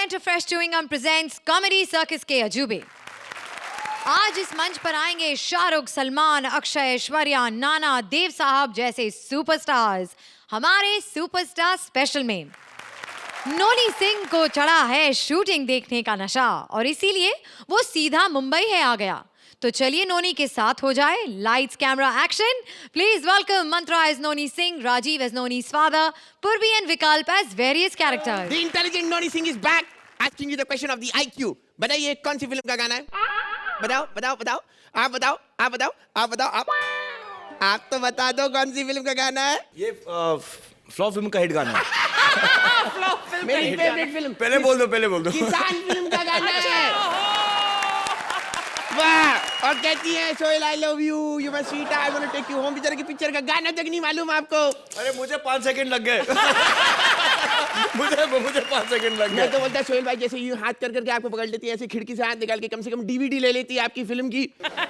Center Fresh Chewing Gum presents Comedy Circus के अजूबे। आज इस मंच पर आएंगे शाहरुख, सलमान, अक्षय, ऐश्वर्या, नाना, देव साहब जैसे सुपरस्टार्स। हमारे सुपरस्टार स्पेशल में नोनी सिंह को चढ़ा है शूटिंग देखने का नशा और इसीलिए वो सीधा मुंबई है आ गया। तो चलिए नोनी के साथ हो जाए। Lights camera action. Please welcome Mantra as Noni Singh, Rajeev as Noni's father, Purvi and Vikalp as various characters. The intelligent Noni Singh is back, asking you the question of the IQ. बताइए कौन सी फिल्म का गाना है? बताओ बताओ बताओ आप बताओ आप बताओ आप बताओ आप तो बता दो कौन सी फिल्म का गाना है? ये फ्लॉप फिल्म का हिट गाना है। मेरी फेवरेट फिल्म। पहले बोल दो किसान फिल्म का गाना है। वाह। और कहती है Sohail I love you, you my sweet, I want to take you home. बेचारे की पिक्चर का गाना तक नहीं मालूम आपको। अरे मुझे 5 सेकंड लग गए। मुझे 5 सेकंड लग गए। मैं तो बोलता सोहेल भाई जैसे यूं हाथ कर करके आपको पकड़ लेती है, ऐसे खिड़की से हाथ निकाल के कम से कम डीवीडी ले लेती है आपकी फिल्म की।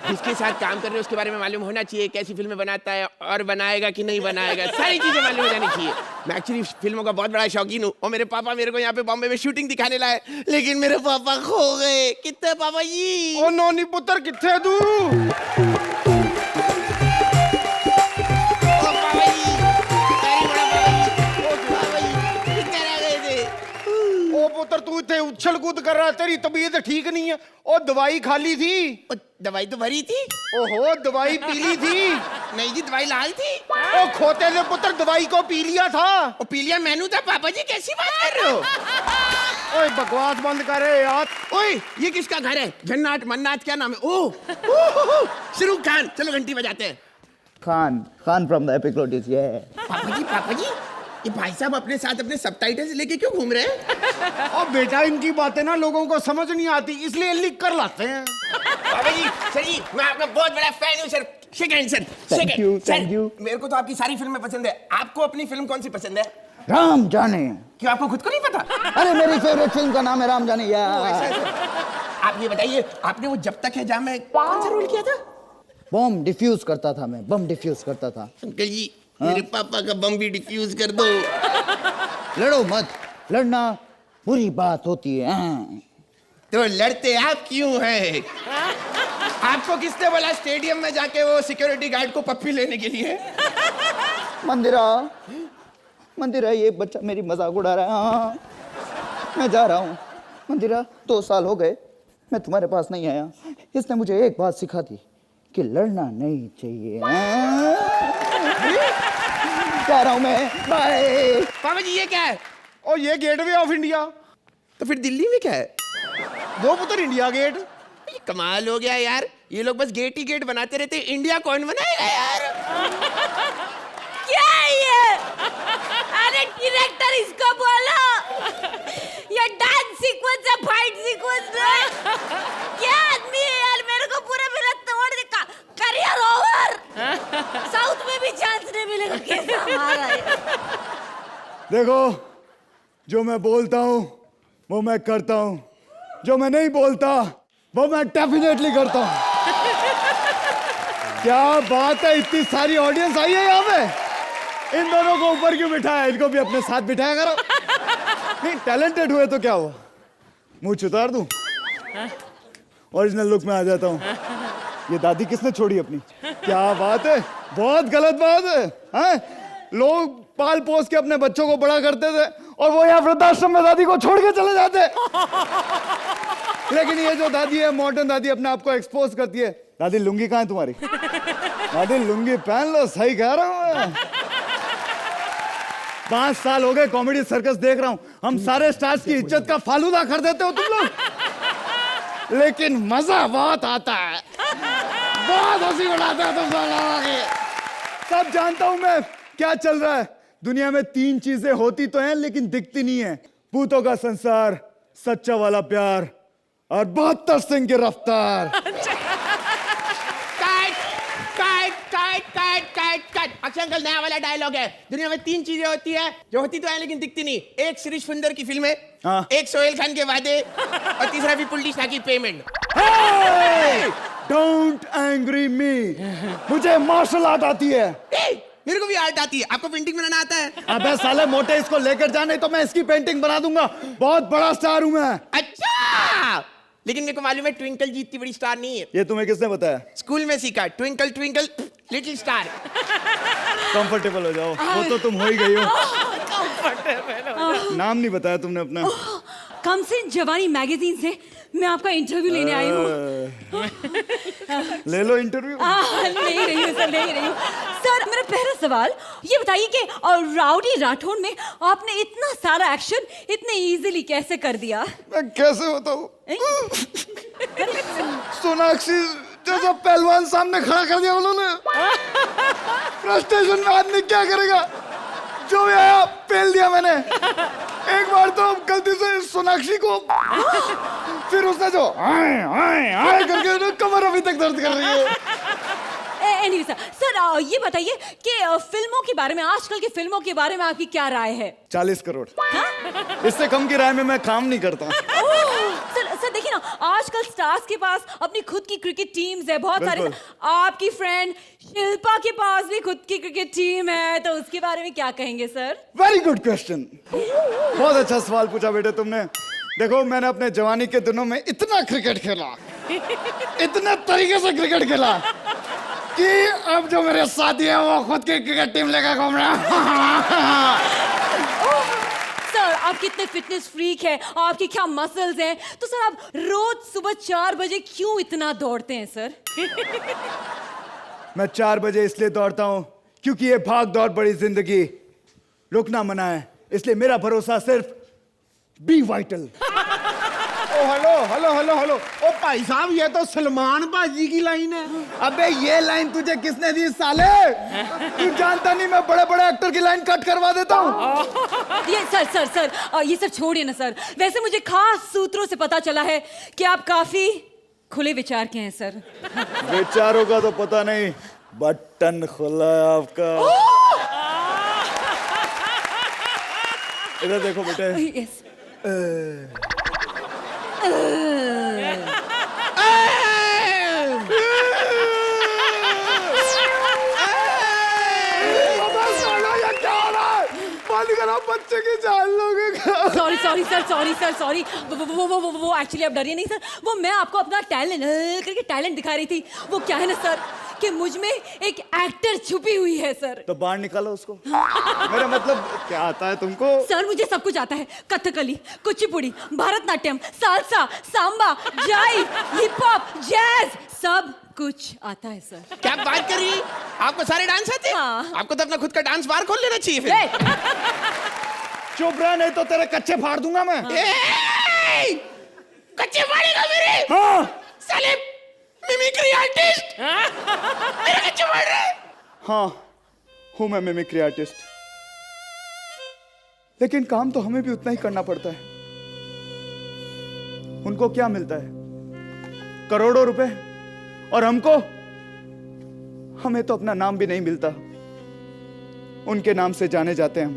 जिसके साथ काम कर रहे हो उसके बारे में मालूम होना चाहिए, कैसी फिल्में बनाता है और बनाएगा कि नहीं बनाएगा, सारी चीजें मालूम हो जानी चाहिए। मैं एक्चुअली फिल्मों का बहुत बड़ा शौकीन हूँ और मेरे पापा मेरे को यहाँ पे बॉम्बे में शूटिंग दिखाने लाए, लेकिन मेरे पापा खो गए। कितने पापा जी? ओ नोनी पुत्र किथे तू? ओ पुत्र तू इतने उछल कूद कर रहा है, तेरी तबीयत ठीक नहीं है। ओ दवाई खाली थी? दवाई तो भरी थी। ओहो दवाई पीली थी? नहीं जी दवाई लाल थी। ओ खोते से पुत्र दवाई को पी लिया था। ओ पी लिया मैनू था। पापा जी कैसी बात कर रहे हो? ओए बकवास बंद कर यार। ओए ये किसका घर है? जन्नात मन्नात क्या नाम है? ओह शाहरुख खान। चलो घंटी बजाते हैं। Khan from the epiglottis. ये पापा जी ये भाई साहब अपने साथ अपने सबटाइटल्स लेके क्यों घूम रहे हैं? और बेटा इनकी बातें ना लोगों को समझ नहीं आती, इसलिए लिख कर लाते हैं। पापा जी सर जी मैं आपका बहुत बड़ा फैन हूँ sir. Second sir. Thank you. मेरे को तो आपकी सारी फिल्में पसंद है। आपको अपनी फिल्म कौन सी पसंद है? राम जाने। क्यों आपको खुद को नहीं पता? अरे मेरी फेवरेट फिल्म का नाम है राम जाने यार। आप ये बताइए आपने वो जब तक है जहाँ में कौन सा रोल किया था? बम डिफ्यूज करता था मैं, बम डिफ्यूज करता था। अंकल जी मेरे पापा का बम भी डिफ्यूज कर दो। लड़ो मत, लड़ना बुरी बात होती है। तो लड़ते आप क्यों हैं? आपको किसने बोला स्टेडियम में जाके वो सिक्योरिटी गार्ड को पप्पी लेने के लिए? मंदिरा ये बच्चा मेरी मजाक उड़ा रहा है। हाँ मैं जा रहा हूँ मंदिरा, 2 साल हो गए मैं तुम्हारे पास नहीं आया। इसने मुझे एक बात सिखा दी कि लड़ना नहीं चाहिए। जा रहा हूँ मैं, बाय। पापा जी ये क्या है? और ये गेटवे ऑफ इंडिया। तो फिर दिल्ली में क्या है? दो पुत्र इंडिया गेट। ये कमाल हो गया यार, ये लोग बस गेट ही गेट बनाते रहते, इंडिया कौन बनाएगा यार? क्या है ये? अरे डायरेक्टर इसको बोलो, ये डांस सीक्वेंस है, फाइट सीक्वेंस है। क्या आदमी है यार, मेरे को पूरा मेरा तोड़ दे। Career over. साउथ में भी चांस नहीं मिलेगा। कैसा हमारा है? देखो जो मैं बोलता हूँ वो मैं करता हूँ, जो मैं नहीं बोलता वो मैं डेफिनेटली करता हूँ। क्या बात है, इतनी सारी ऑडियंस आई है यहाँ पे। इन दोनों को ऊपर क्यों बिठाया? इनको भी अपने साथ बिठाया करो। नहीं टैलेंटेड हुए तो क्या हुआ, मुझ उतार दूं, ओरिजिनल लुक में आ जाता हूँ। ये दादी किसने छोड़ी अपनी? क्या बात है, बहुत गलत बात है। हैं? लोग पाल पोस के अपने बच्चों को बड़ा करते थे और वो यहाँ वृद्धाश्रम में दादी को छोड़ के चले जाते। लेकिन ये जो दादी है, मॉडर्न दादी, अपने आप को एक्सपोज करती है। दादी लुंगी कहाँ है तुम्हारी? दादी लुंगी पहन लो। सही कह रहा हूँ मैं। 5 साल हो गए कॉमेडी सर्कस देख रहा हूँ। हम सारे स्टार्स की इज्जत का फालूदा कर देते हो तुम लोग, लेकिन मजा बहुत आता है, बहुत हंसी उड़ाते हो तुम लोग। सब जानता हूं मैं क्या चल रहा है दुनिया में। 3 चीजें होती तो हैं लेकिन दिखती नहीं है। भूतों का संसार, सच्चा वाला प्यार और 72 सिंह की रफ्तार। अक्षय अंकल नया वाला डायलॉग है। दुनिया में 3 चीजें होती है जो होती तो है लेकिन दिखती नहीं। एक शिरीष सुंदर की फिल्में, एक सोहेल खान के वादे और तीसरा विपुल डिशा की पेमेंट। डोंट एंग्री मी, मुझे मार्शल आर्ट आती है। मेरे को भी आर्ट आती है। आपको पेंटिंग बनाना आता है? अबे साले मोटे, इसको लेकर जा, नहीं तो मैं इसकी पेंटिंग बना दूंगा। बहुत बड़ा स्टार हूं मैं। अच्छा, लेकिन मेरे को मालूम है ट्विंकल जी इतनी बड़ी स्टार नहीं है। ये तुम्हें किसने बताया? स्कूल में सीखा, twinkle twinkle little star. Comfortable हो जाओ, वो तो तुम हो ही गई हो। नाम नहीं बताया तुमने अपना। कम से जवानी मैगजीन से मैं आपका इंटरव्यू लेने आई हूँ। ले लो इंटरव्यू। नहीं रही हूँ सर, नहीं रही हूँ सर। मेरा पहला सवाल ये बताइए कि राउडी राठौड़ में आपने इतना सारा एक्शन इतने इजीली कैसे कर दिया? मैं कैसे बताऊं? सोनाक्षी जैसा पहलवान सामने खड़ा कर दिया उन्होंने। फ्रस्ट्रेशन में आदमी क्या करेगा? जो भी आया पेल दिया मैंने। एक बार तो गलती से सोनाक्षी को, फिर उसने जो आए करके कमर अभी तक दर्द कर रही है। एनीवे सर ये बताइए कि फिल्मों के बारे में, आजकल की फिल्मों के बारे में आपकी क्या राय है? 40 करोड़। इससे कम की राय में मैं काम नहीं करता। सर देखिए ना, आजकल स्टार्स के पास अपनी खुद की क्रिकेट टीम्स है बहुत सारे। आपकी फ्रेंड शिल्पा के पास भी खुद की क्रिकेट टीम है, तो उसके बारे में क्या कहेंगे सर? Very good question. बहुत अच्छा सवाल पूछा बेटे तुमने। देखो, मैंने अपने जवानी के दिनों में इतना क्रिकेट खेला, इतने तरीके से क्रिकेट खेला कि अब जो मेरे साथी हैं वो खुद की क्रिकेट टीम लेकर घूम रहे हैं। सर आप कितने फिटनेस फ्रीक है, आपकी क्या मसल्स हैं, तो सर आप रोज सुबह 4 बजे क्यों इतना दौड़ते हैं सर? मैं 4 बजे इसलिए दौड़ता हूँ क्योंकि ये भाग दौड़ बड़ी जिंदगी रुकना मना है। इसलिए मेरा भरोसा सिर्फ बी वाइटल। ओ हेलो हेलो हेलो हेलो, ओ भाई साहब ये तो सलमान बाजी की लाइन है। अबे ये लाइन तुझे किसने दी साले? तू जानता नहीं मैं बड़े बड़े एक्टर की लाइन कट करवा देता हूँ। ये सर ये सब छोड़िए ना सर। वैसे मुझे खास सूत्रों से पता चला है कि आप काफी खुले विचार के हैं सर। विचारों का तो पता नहीं, बटन खुला है आपका। इधर देखो बेटे। यस बच्चे की जान लोगे। सॉरी वो एक्चुअली आप डरिए नहीं सर। वो मैं आपको अपना टैलेंट दिखा रही थी। वो क्या है ना सर कि मुझ में एक एक्टर छुपी हुई है सर। तो बाहर निकालो उसको। मेरा मतलब क्या आता है तुमको? सर मुझे सब कुछ आता है। Kathakali, Kuchipudi, Bharatanatyam, salsa, Samba, जाइव, hip hop, jazz, सब कुछ आता है सर। क्या बात कर रही है? आपको सारे डांस आते हैं? हाँ। आपको तो अपना खुद का डांस बार खोल लेना चाहिए फिर। चुप रहा, नहीं तो तेरे कच्चे फाड़ दूंगा मैं। कच्चे फाड़ेगा मेरे? हाँ। साले मिमिक्री आर्टिस्ट मेरे कच्चे फाड़ रहे हैं। हाँ, हूं मैं मिमिक्री आर्टिस्ट, लेकिन काम तो हमें भी उतना ही करना पड़ता है। उनको क्या मिलता है? करोड़ों रुपए, और हमें तो अपना नाम भी नहीं मिलता। उनके नाम से जाने जाते हैं हम।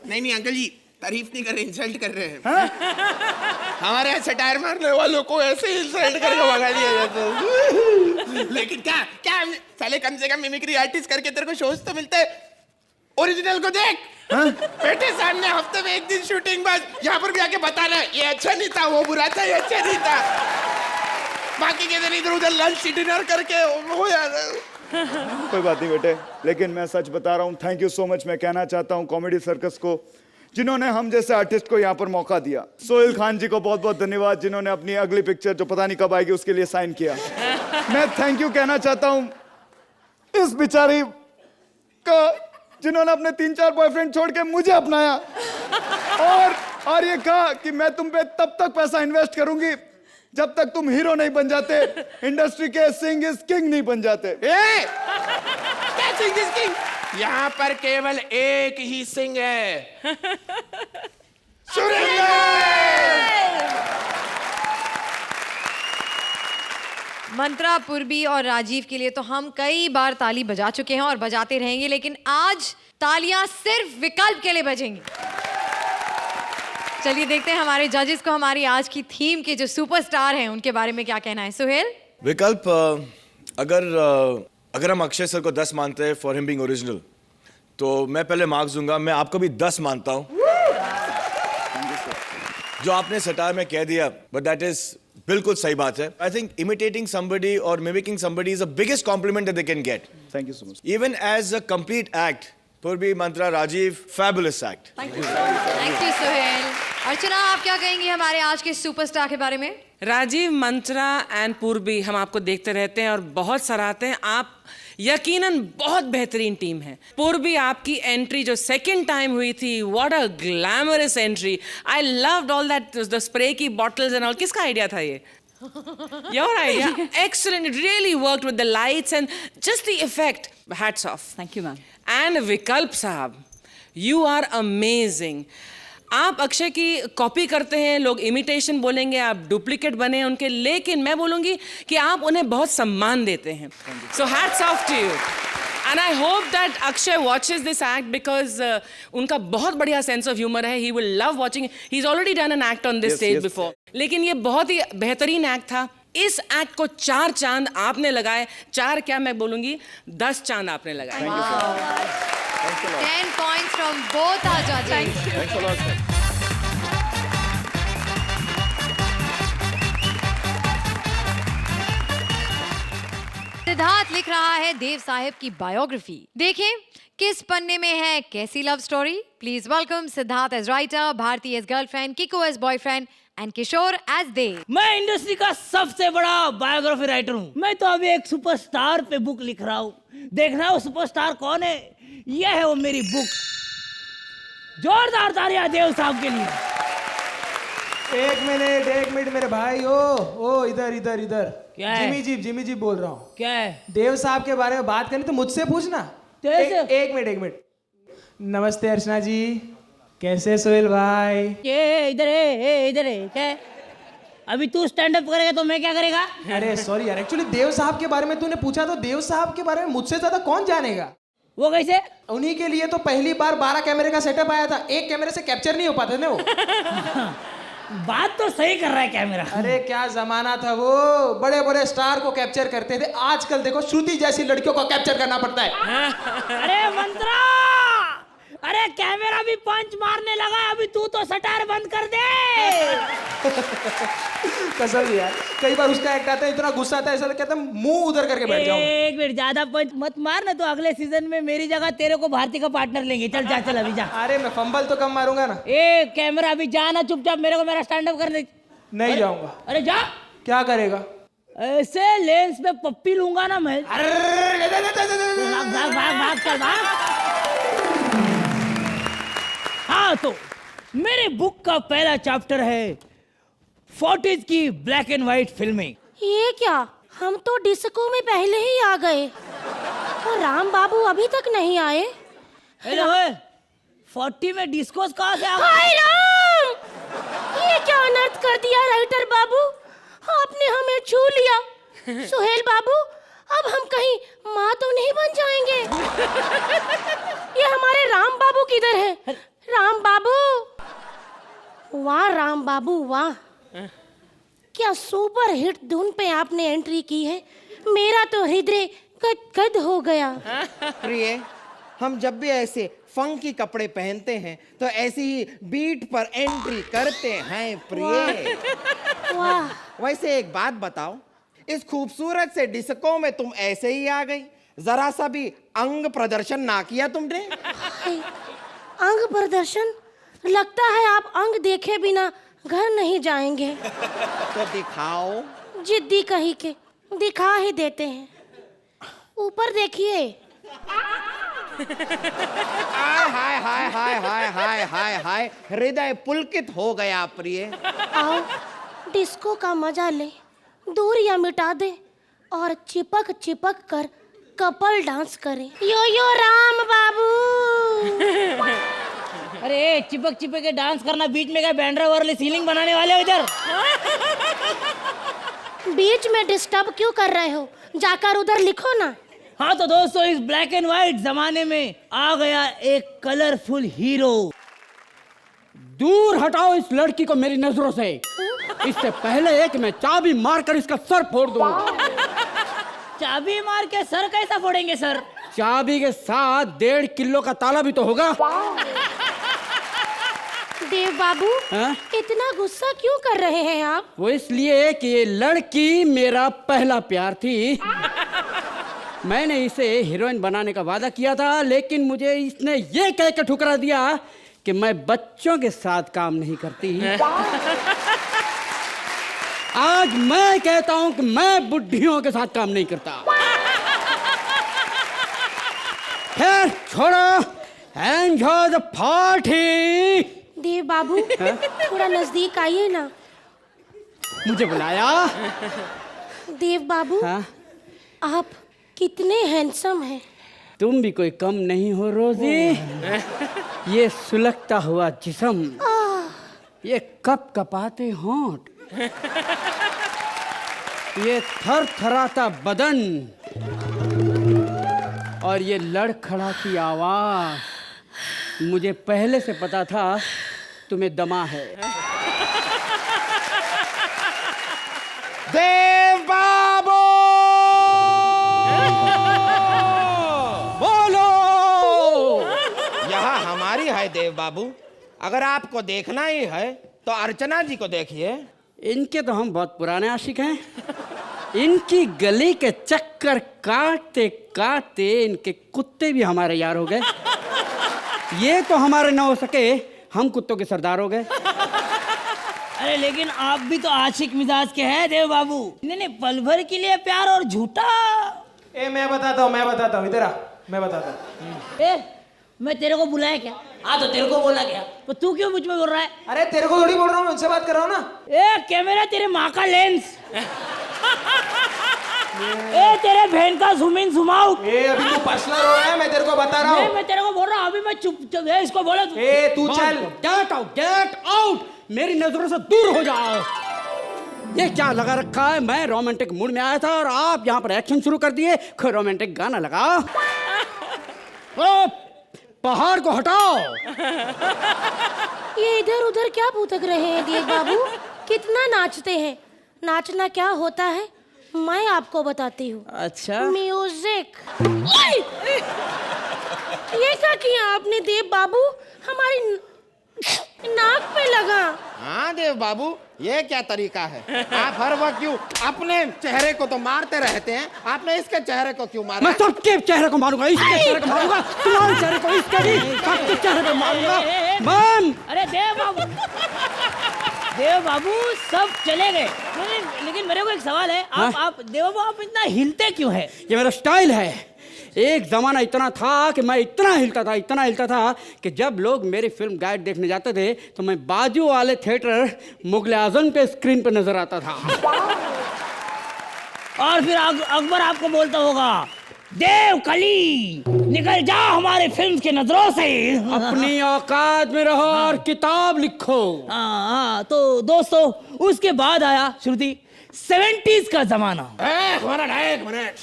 नहीं अंकल जी, तारीफ नहीं कर रहे, इंसल्ट कर रहे हैं। हमारे यहाँ सटायर मारने वालों को ऐसे इंसल्ट करके भगा दिया जाता है। लेकिन क्या क्या साले, कम से कम मिमिक्री आर्टिस्ट करके तेरे को शोज तो मिलते हैं। ओरिजिनल को देख, बेटे सामने हफ्ते में 1 दिन शूटिंग, बस यहाँ पर भी आके बताना ये अच्छा नहीं था, वो बुरा था, ये अच्छा नहीं था। बाकी के दिन इधर उधर लंच डिनर करके हो जाता है। कोई बात नहीं बेटे, लेकिन मैं सच बता रहा हूँ। थैंक यू सो मच मैं कहना चाहता हूँ कॉमेडी सर्कस को, जिन्होंने हम जैसे आर्टिस्ट को यहाँ पर मौका दिया। सोहेल खान जी को बहुत बहुत धन्यवाद, जिन्होंने अपनी अगली पिक्चर जो पता नहीं कब आएगी उसके लिए साइन किया। मैं थैंक यू कहना चाहता हूँ इस बेचारी का, जिन्होंने अपने 3-4 बॉयफ्रेंड छोड़ के मुझे अपनाया और ये कहा कि मैं तुम पे तब तक पैसा इन्वेस्ट करूंगी जब तक तुम हीरो नहीं बन जाते, इंडस्ट्री के सिंग इज किंग नहीं बन जाते। क्या सिंग इज किंग? यहाँ पर केवल एक ही सिंह है, सुरेंद्र। मंत्रा, पूर्वी और राजीव के लिए तो हम कई बार ताली बजा चुके हैं और बजाते रहेंगे, लेकिन आज तालियां सिर्फ विकल्प के लिए बजेंगी। चलिए देखते हैं हमारे जजेस को हमारी आज की थीम के जो सुपरस्टार हैं उनके बारे में क्या कहना है। सुहेल। विकल्प, अगर हम अक्षय सर को 10 मानते हैं फॉर हिम बीइंग ओरिजिनल, तो मैं पहले मार्क्स दूंगा। मैं आपको भी 10 मानता हूं। जो आपने सटायर में कह दिया, बट दैट इज बिल्कुल सही बात है। आई थिंक इमिटेटिंग समबडी और mimicking somebody is the biggest compliment that they can get. Thank you so much. Even as a complete act, Purvi, Mantra, Rajeev, fabulous act. Thank you Suhail. Archana, आप क्या कहेंगी हमारे आज के सुपरस्टार के बारे में? राजीव, मंत्रा एंड पूर्वी, हम आपको देखते रहते हैं और बहुत सराहते हैं। आप यकीनन बहुत बेहतरीन टीम है। पूर्वी, आपकी एंट्री जो सेकंड टाइम हुई थी, what a glamorous entry. I loved all that, the spray की बॉटल्स एंड ऑल। किसका आइडिया था ये? Your idea. Excellent. It really worked with the lights and just the effect. Hats off. Thank you, ma'am. And Vikalp साहब, you are amazing. आप अक्षय की copy करते हैं, लोग इमिटेशन बोलेंगे, आप डुप्लीकेट बने हैं उनके, लेकिन मैं बोलूँगी कि आप उन्हें बहुत सम्मान देते हैं। So hats off to you. And I hope that Akshay watches this act because उनका बहुत बढ़िया sense of humor है. He will love watching. He's already done an act on this stage before. लेकिन ये बहुत ही बेहतरीन एक्ट था। इस एक्ट को 4 चांद आपने लगाए। 4 क्या, मैं बोलूँगी 10 चांद आपने लगाए। 10 points from both our judges. Thanks a lot, sir. Siddharth लिख रहा है देव साहिब की बायोग्राफी। देखें किस पन्ने में है कैसी love story. Please welcome Siddharth as writer, Bharti as girlfriend, Kiku as boyfriend and Kishore as Dev. मैं इंडस्ट्री का सबसे बड़ा बायोग्राफी राइटर हूँ। मैं तो अभी एक सुपरस्टार पे बुक लिख रहा हूँ। देखना वो सुपरस्टार कौन है। यह है वो मेरी बुक। जोरदार तालियां देव साहब के लिए। एक मिनट मेरे भाई। ओ इधर इधर इधर। क्या है? जिमी जी बोल रहा हूँ। क्या है? देव साहब के बारे में बात करनी तो मुझसे पूछना। एक मिनट। नमस्ते अर्चना जी, कैसे सोहेल भाई? ये इधर है क्या है? अभी तू स्टैंड अप करेगा तो मैं क्या करेगा? अरे सॉरी यार, एक्चुअली देव साहब के बारे में तूने पूछा तो देव साहब के बारे में मुझसे ज्यादा कौन जानेगा। वो कैसे? उन्हीं के लिए तो पहली बार 12 कैमरे का सेटअप आया था। एक कैमरे से कैप्चर नहीं हो पाते ना वो। बात तो सही कर रहा है कैमरा। अरे क्या जमाना था वो, बड़े बड़े स्टार को कैप्चर करते थे। आजकल देखो श्रुति जैसी लड़कियों को कैप्चर करना पड़ता है। अरे मंत्रा, अरे कैमरा भी पंच मारने लगा। अभी तू तो सटार बंद कर दे। कसम यार, कई बार उसका एक्ट आता है, इतना गुस्सा आता है, ऐसा लगता है मुंह उधर करके बैठ जाऊं। एक मिनट, ज्यादा पंच मत मार ना, तो अगले सीजन में मेरी जगह तेरे को भारती का पार्टनर लेंगे। चल अभी जा। अरे मैं फंबल तो कम मारूंगा ना। ए कैमरा अभी जाना चुपचाप, मेरे को मेरा स्टैंड अप करने। नहीं जाऊंगा। अरे जा। क्या करेगा? ऐसे लेंस पे पप्पी लूंगा ना मैं। भाग चल भाग। हाँ तो मेरे बुक का पहला चैप्टर है 40s की ब्लैक एंड व्हाइट फिल्में। ये क्या, हम तो डिस्को में पहले ही आ गए और राम बाबू अभी तक नहीं आए। हेलो 40 में डिस्कोस कहाँ से आ गए? हाय राम, ये क्या अनर्थ कर दिया राइटर बाबू, आपने हमें छू लिया। सुहेल बाबू, अब हम कहीं माँ तो नहीं बन जाएंगे। ये हमारे राम बाबू किधर है? राम बाबू, वाह राम बाबू वाह, क्या सुपर हिट धुन पे आपने एंट्री की है। मेरा तो हृदय गद हो गया। प्रिय, हम जब भी ऐसे फंकी कपड़े पहनते हैं तो ऐसी ही बीट पर एंट्री करते हैं प्रिय। वाह, वैसे एक बात बताओ, इस खूबसूरत से डिस्को में तुम ऐसे ही आ गई, जरा सा भी अंग प्रदर्शन ना किया तुमने? अंग प्रदर्शन? लगता है आप अंग देखे बिना घर नहीं जाएंगे। तो दिखाओ। जिद्दी कही के दिखा ही देते हैं। ऊपर देखिए। हाय हाय हाय हाय हाय हाय हाय हाय, हृदय पुलकित हो गया प्रिय। आओ डिस्को का मजा ले, दूरियां मिटा दे और चिपक चिपक कर कपल डांस करें। यो यो राम बाबू। अरे चिपक चिपक के डांस करना, बीच में क्या बैंड्रा वाली सीलिंग बनाने वाले हो इधर? बीच में डिस्टर्ब क्यों कर रहे हो, जाकर उधर लिखो ना। हाँ तो दोस्तों, इस ब्लैक एंड व्हाइट जमाने में आ गया एक कलरफुल हीरो, दूर हटाओ इस लड़की को मेरी नजरों से, इससे पहले कि मैं चाबी मारकर इसका सर फोड़ दूं। चाबी मार के सर कैसा फोड़ेंगे सर? चाबी के साथ 1.5 किलो का ताला भी तो होगा। देव बाबू, हाँ? इतना गुस्सा क्यों कर रहे हैं आप? वो इसलिए कि ये लड़की मेरा पहला प्यार थी। मैंने इसे हीरोइन बनाने का वादा किया था, लेकिन मुझे इसने ये कह के ठुकरा दिया कि मैं बच्चों के साथ काम नहीं करती। आज मैं कहता हूं कि मैं बुढ़ियों के साथ काम नहीं करता। खैर छोड़ो, एंजॉय द पार्टी। देव बाबू, थोड़ा नजदीक आइए ना। मुझे बुलाया? देव बाबू, हाँ? आप कितने हैंडसम हैं। तुम भी कोई कम नहीं हो रोजी। ये सुलगता हुआ जिस्म, ये कप कपाते होंठ, ये थर थराता बदन और ये लड़खड़ाती आवाज, मुझे पहले से पता था तुम्हें दमा है। देव बाबू, बोलो। यहाँ हमारी है देव बाबू। अगर आपको देखना ही है तो अर्चना जी को देखिए। इनके तो हम बहुत पुराने आशिक हैं। इनकी गली के चक्कर काटते काटते इनके कुत्ते भी हमारे यार हो गए। ये तो हमारे न हो सके, हम कुत्तों के सरदार हो गए। अरे लेकिन आप भी तो आशिक मिजाज के हैं देव बाबू। नहीं, पल भर के लिए प्यार और झूठा। मैं बताता हूँ इधर आ, मैं बताता हूँ। मैं तेरे को बुलाया क्या? हाँ तो तेरे को बोला क्या? तो तू क्यों मुझ में बोल रहा है? अरे तेरे को थोड़ी बोल रहा हूँ, उनसे बात कर रहा हूँ ना। कैमरा तेरे माँ का लेंस। तेरे बहन का जूम इन जूम आउट। अभी तू पर्सनल हो रहा है, मैं तेरे को बता रहा हूँ। मैं तेरे को बोल रहा हूँ, अभी मैं चुप इसको बोला तू चल। गेट आउट, मेरी नजरों से दूर हो जाओ। ये क्या लगा रखा है? मैं रोमांटिक मूड में आया था और आप यहाँ पर एक्शन शुरू कर दिए। कोई रोमांटिक गाना लगाओ। पहाड़ को हटाओ। ये इधर उधर क्या भूतक रहे हैं देव बाबू? कितना नाचते हैं। नाचना क्या होता है मैं आपको बताती हूँ। अच्छा, म्यूजिक। ये क्या किया आपने देव बाबू? हमारी नाक पे लगा। हाँ देव बाबू, ये क्या तरीका है? आप हर वक्त क्यों अपने चेहरे को तो मारते रहते हैं, आपने इसके चेहरे को क्यों मारा? मैं सबके चेहरे को मारूंगा, इसके चेहरे को मारूंगा, तुम्हारे चेहरे को, इसके भी, सबके चेहरे को मारूंगा। मैम! अरे देव बाबू सब चले गए, लेकिन मेरे को एक सवाल है। आप देव बाबू, आप इतना हिलते क्यों है? ये मेरा स्टाइल है। एक जमाना इतना था कि मैं इतना हिलता था कि जब लोग मेरी फिल्म गाइड देखने जाते थे तो मैं बाजू वाले थिएटर मुगल आजम के स्क्रीन पर नजर आता था। और फिर अकबर आपको बोलता होगा, देव कली निकल जा हमारे फिल्म के नजरों से। अपनी औकात में रहो और किताब लिखो। तो दोस्तों, उसके बाद आया श्रुति 70s का जमाना। एक मिनट,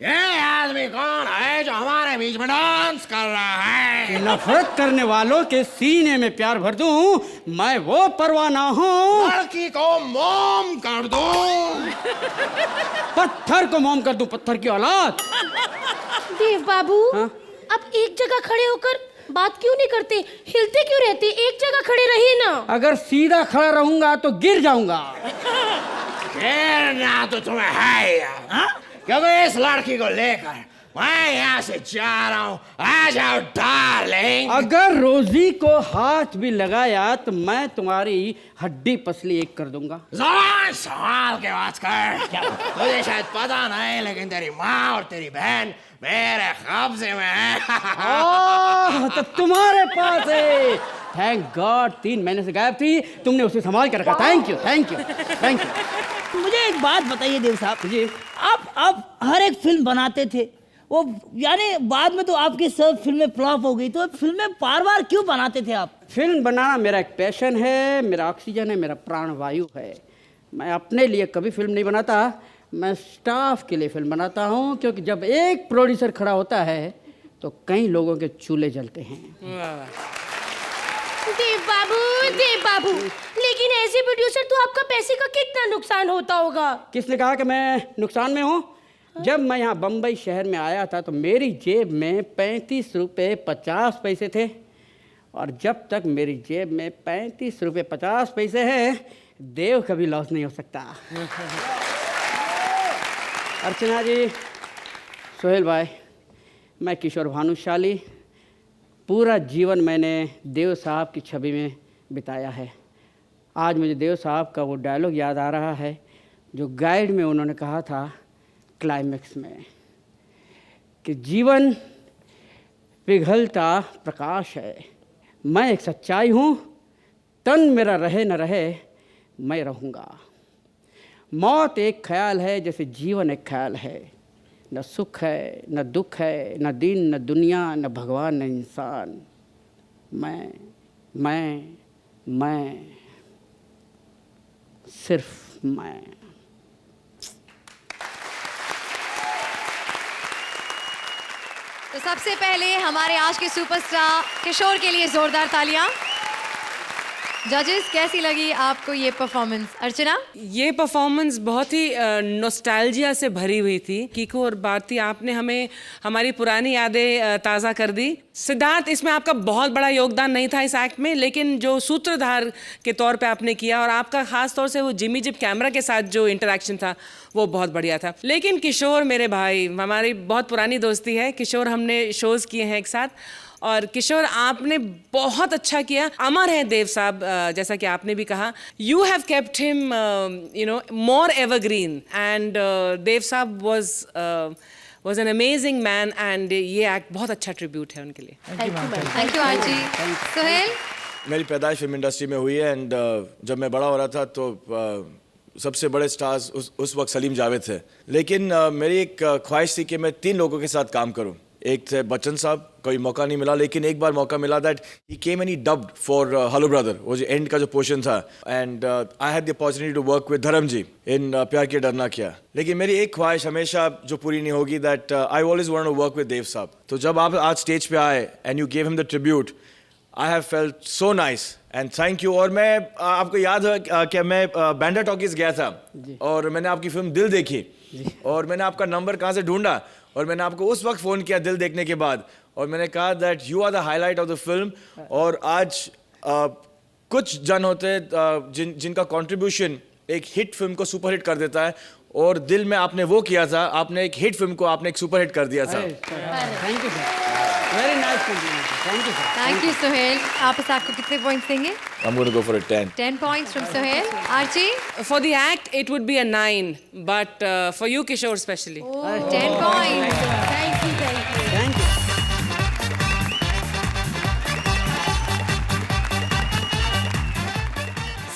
ये आदमी कौन है जो हमारे बीच में डांस कर रहा है? नफरत करने वालों के सीने में प्यार भर दूं, मैं वो परवाना हूँ। लड़की को मोम कर दूं, पत्थर को मोम कर दूं, पत्थर की औलाद। देव बाबू, हाँ? आप एक जगह खड़े होकर बात क्यों नहीं करते? हिलते क्यों रहते? एक जगह खड़े रहिए ना। अगर सीधा खड़ा रहूंगा तो गिर जाऊंगा। गिरना तो तुम्हें है यार, क्योंकि इस लड़की को लेकर मैं यहाँ से जा रहा हूँ। आ जाओ डार्लिंग। अगर रोजी को हाथ भी लगाया तो मैं तुम्हारी हड्डी पसली एक कर दूंगा। जबान संभाल के बात कर। तुझे शायद पता नहीं, लेकिन तेरी माँ और तेरी बहन मेरे कब्जे में है। तो तुम्हारे पास है। थैंक गॉड, 3 महीने से गायब थी, तुमने उसे संभाल कर रखा। Thank you. मुझे एक बात बताइए देव साहब जी, आप हर एक फिल्म बनाते थे, वो यानी बाद में तो आपकी सब फिल्में फ्लॉप हो गई, तो फिल्में बार क्यों बनाते थे आप? फिल्म बनाना मेरा एक पैशन है, मेरा ऑक्सीजन है, मेरा प्राण वायु है। मैं अपने लिए कभी फिल्म नहीं बनाता, मैं स्टाफ के लिए फिल्म बनाता हूँ, क्योंकि जब एक प्रोड्यूसर खड़ा होता है तो कई लोगों के चूल्हे जलते हैं। देव बाबू देव बाबू, लेकिन ऐसे प्रोड्यूसर तो आपका पैसे का कितना नुकसान होता होगा? किसने कहा कि मैं नुकसान में हूँ? जब मैं यहाँ बम्बई शहर में आया था तो मेरी जेब में 35 रुपये 50 पैसे थे, और जब तक मेरी जेब में 35 रुपये 50 पैसे हैं, देव कभी लॉस नहीं हो सकता। अर्चना जी, सोहेल भाई, मैं किशोर भानुशाली, पूरा जीवन मैंने देव साहब की छवि में बिताया है। आज मुझे देव साहब का वो डायलॉग याद आ रहा है जो गाइड में उन्होंने कहा था क्लाइमेक्स में, कि जीवन पिघलता प्रकाश है, मैं एक सच्चाई हूँ, तन मेरा रहे न रहे मैं रहूँगा। मौत एक ख्याल है जैसे जीवन एक ख्याल है, न सुख है न दुख है, न दिन न दुनिया, न भगवान न इंसान, मैं सिर्फ मैं। तो सबसे पहले हमारे आज के सुपरस्टार किशोर के लिए जोरदार तालियां। जजेस, कैसी लगी आपको ये परफॉर्मेंस? अर्चना? ये परफॉर्मेंस बहुत ही नॉस्टैल्जिया से भरी हुई थी। कीको और भारती, आपने हमें हमारी पुरानी यादें ताज़ा कर दी। सिद्धार्थ, इसमें आपका बहुत बड़ा योगदान नहीं था इस एक्ट में, लेकिन जो सूत्रधार के तौर पे आपने किया, और आपका खास तौर से वो जिमी जिप कैमरा के साथ जो इंटरेक्शन था वो बहुत बढ़िया था। लेकिन किशोर मेरे भाई, हमारी बहुत पुरानी दोस्ती है। किशोर, हमने शोज़ किए हैं एक साथ, और किशोर आपने बहुत अच्छा किया। अमर है देव साहब, जैसा कि आपने भी कहा, you have kept him more evergreen, and Dev Sahab was an amazing man, and ये एक्ट बहुत अच्छा ट्रिब्यूट है उनके लिए। थैंक यू आजी। सोहेल? मेरी पैदाइश फिल्म इंडस्ट्री में हुई है, एंड जब मैं बड़ा हो रहा था तो सबसे बड़े स्टार्स उस वक्त सलीम जावेद थे, लेकिन मेरी एक ख्वाहिश थी कि मैं 3 लोगों के साथ काम करूं। एक थे बच्चन साहब, कोई मौका नहीं मिला, लेकिन एक बार मौका मिला that he came and he dubbed for hello brother, वो जो एंड का जो पोर्शन था, and I had the opportunity to work with Dharam ji इन प्यार किया डरना किया। लेकिन मेरी एक ख्वाहिश हमेशा जो पूरी नहीं होगी, that I always want to work with Dev Sahab. तो जब आप आज स्टेज पे आए and you gave him the tribute, I have felt so nice and thank you. और मैं आपको याद है कि मैं बैंडा टॉकीज गया था और मैंने आपकी फिल्म दिल देखी, और मैंने आपका नंबर कहाँ से ढूंढा, और मैंने आपको उस वक्त फ़ोन किया दिल देखने के बाद, और मैंने कहा that you are the highlight of the film. और आज कुछ जन होते हैं जिनका कंट्रीब्यूशन एक हिट फिल्म को सुपर हिट कर देता है, और दिल में आपने वो किया था, आपने एक हिट फिल्म को आपने एक सुपर हिट कर दिया था। Thank you sir, very nice compliment, thank you sir. Thank you Sohail. आप इस एक्ट को कितने पॉइंट्स देंगे? I'm going to go for a 10. 10 points from Sohail. Archie? For the act, it would be a 9, but for you, Kishore, especially. Oh, 10 points. Thank you, thank you. Thank you.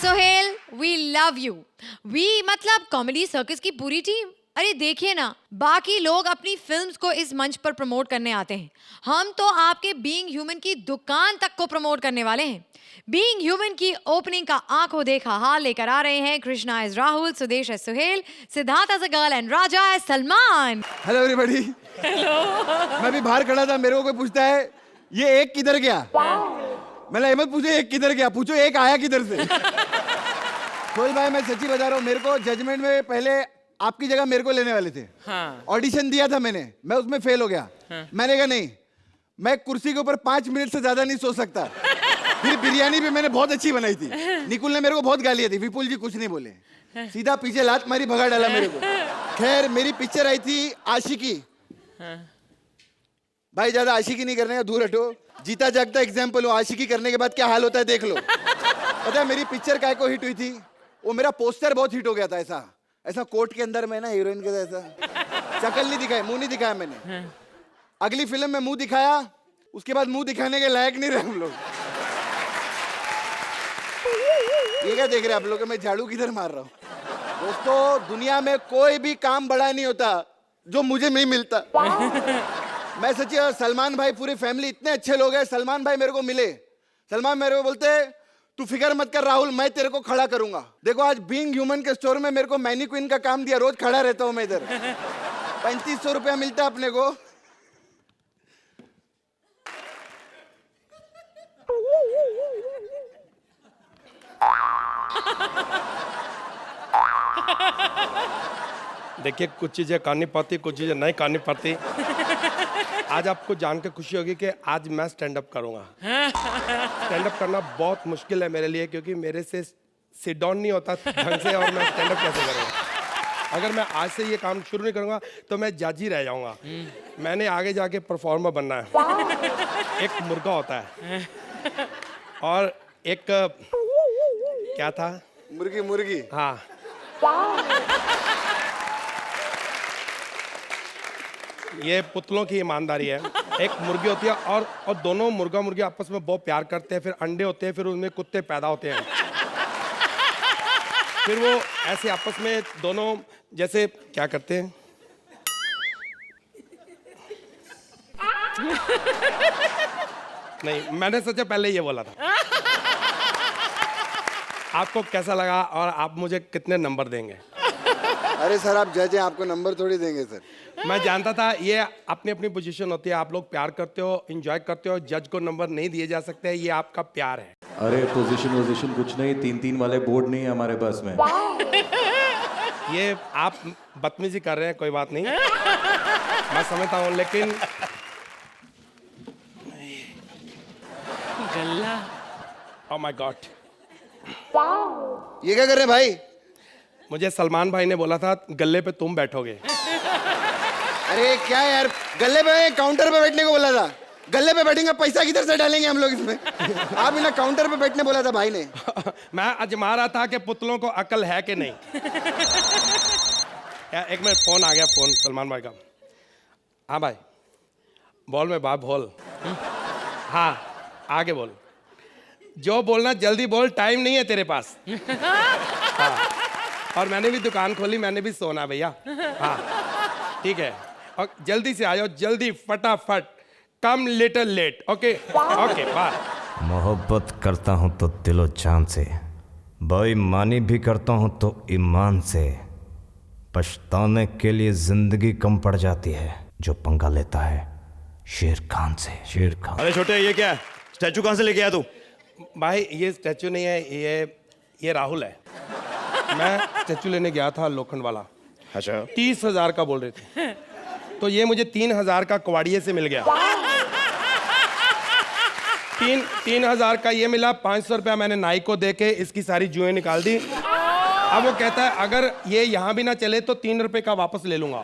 Sohail, we love you. We मतलब comedy circus की पूरी team. अरे देखिए ना, बाकी लोग अपनी films को इस मंच पर प्रमोट करने आते हैं, हम तो आपके बीइंग ह्यूमन की दुकान तक को प्रमोट करने वाले हैं। बीइंग ह्यूमन की ओपनिंग का आंखों देखा हाल लेकर आ रहे हैं Krishna as Rahul, Sudesh as Sohail, Siddharth as a girl and Raja as Salman. Hello everybody. मैं भी बाहर खड़ा था, मेरे को कोई पूछता है ये एक किधर गया, मैं ये मत पूछो एक किधर गया, पूछो एक आया किधर से। सोहेल भाई, मैं सच्ची बता रहा हूँ, मेरे को जजमेंट में पहले आपकी जगह मेरे को लेने वाले थे। ऑडिशन दिया था मैंने, मैं उसमें फेल हो गया। मैंने कहा नहीं, मैं कुर्सी के ऊपर 5 मिनट से ज्यादा नहीं सो सकता। फिर बिरयानी भी मैंने बहुत अच्छी बनाई थी, निकुल ने मेरे को बहुत गालियां दी, विपुल जी कुछ नहीं बोले, सीधा पीछे लात मारी, भगा डाला मेरे को। खैर, मेरी पिक्चर आई थी आशिकी। भाई ज्यादा आशिकी नहीं करने का, दूर हटो, जीता जागता एग्जाम्पल हो, आशिकी करने के बाद क्या हाल होता है देख लो। पता है मेरी पिक्चर काय को हिट हुई थी? वो मेरा पोस्टर बहुत हिट हो गया था, ऐसा ऐसा कोट के अंदर में ना हीरोइन के ऐसा शक्ल नहीं दिखाई, मुंह नहीं दिखाया मैंने। अगली फिल्म में मुंह दिखाया, उसके बाद मुंह दिखाने के लायक नहीं रहे हम लोग। ये क्या देख रहे हैं आप लोग, मैं झाड़ू किधर मार रहा हूँ? दोस्तों, दुनिया में कोई भी काम बड़ा नहीं होता जो मुझे नहीं मिलता। मैं सच्ची, सलमान भाई, पूरी फैमिली इतने अच्छे लोग हैं। सलमान भाई मेरे को मिले, सलमान मेरे को बोलते तू फिक्र मत कर राहुल, मैं तेरे को खड़ा करूंगा। देखो आज बीइंग ह्यूमन के स्टोर में मेरे को मैनीक्वीन का काम दिया, रोज खड़ा रहता हूं मैं इधर। 3500 रुपया मिलता है अपने को। देखिए, कुछ चीज़ें करनी पड़ती, कुछ चीज़ें नहीं करनी पड़ती। आज आपको जान के खुशी होगी कि आज मैं स्टैंड अप करूँगा। स्टैंड अप करना बहुत मुश्किल है मेरे लिए, क्योंकि मेरे से सिट डाउन नहीं होता ढंग से, और मैं स्टैंड अप कैसे करूँगा। अगर मैं आज से ये काम शुरू नहीं करूँगा तो मैं जज ही रह जाऊँगा। मैंने आगे जाके परफॉर्मर बनना है। एक मुर्गा होता है और एक क्या था, मुर्गी। हाँ, ये पुतलों की ईमानदारी है। एक मुर्गी होती है और दोनों मुर्गा मुर्गी आपस में बहुत प्यार करते हैं, फिर अंडे होते हैं, फिर उनमें कुत्ते पैदा होते हैं। फिर वो ऐसे आपस में दोनों जैसे क्या करते हैं, नहीं, मैंने सोचा पहले ये बोला था। आपको कैसा लगा और आप मुझे कितने नंबर देंगे? अरे सर, आप जज हैं, आपको नंबर थोड़ी देंगे सर। मैं जानता था ये अपनी अपनी पोजीशन होती है। आप लोग प्यार करते हो, एंजॉय करते हो, जज को नंबर नहीं दिए जा सकते। ये आपका प्यार है। अरे पोजीशन कुछ नहीं, 3-3 वाले बोर्ड नहीं है हमारे पास में। ये आप बदतमीजी कर रहे हैं, कोई बात नहीं, मैं समझता हूँ, लेकिन गल्ला, ओह माय गॉड, ये क्या कर रहे हैं भाई? मुझे सलमान भाई ने बोला था गल्ले पे तुम बैठोगे। अरे क्या यार, गल्ले पे काउंटर पे बैठने को बोला था। गल्ले पे बैठेंगे, पैसा किधर से डालेंगे हम लोग इसमें? आप बिना काउंटर पे बैठने बोला था भाई ने। मैं आजमा रहा था कि पुतलों को अकल है कि नहीं। एक मिनट, फोन आ गया, फोन सलमान भाई का। हाँ भाई, बोल में बाप, बोल। हाँ, आगे बोल, जो बोलना जल्दी बोल, टाइम नहीं है तेरे पास। हाँ, और मैंने भी दुकान खोली, मैंने भी सोना भैया। हाँ ठीक है, और जल्दी से आ जाओ, जल्दी, फटाफट, come little late. Okay okay, bye. मोहब्बत करता हूँ तो दिलो जान से, बेईमानी भी करता हूँ तो ईमान से। पछताने के लिए जिंदगी कम पड़ जाती है जो पंगा लेता है शेर खान से। शेर खान। अरे छोटे, ये क्या है? स्टैचू कहाँ से लेके आया तू? भाई ये स्टैचू नहीं है, ये राहुल है। मैं स्टैचू लेने गया था लोखंड वाला। अच्छा। 30,000 का बोल रहे थे, तो ये मुझे 3,000 का कवाड़िए से मिल गया। 3,000 का ये मिला। 500 रुपया मैंने नाई को दे के इसकी सारी जुएं निकाल दी। अब वो कहता है अगर ये यहाँ भी ना चले तो 3 रुपए का वापस ले लूंगा।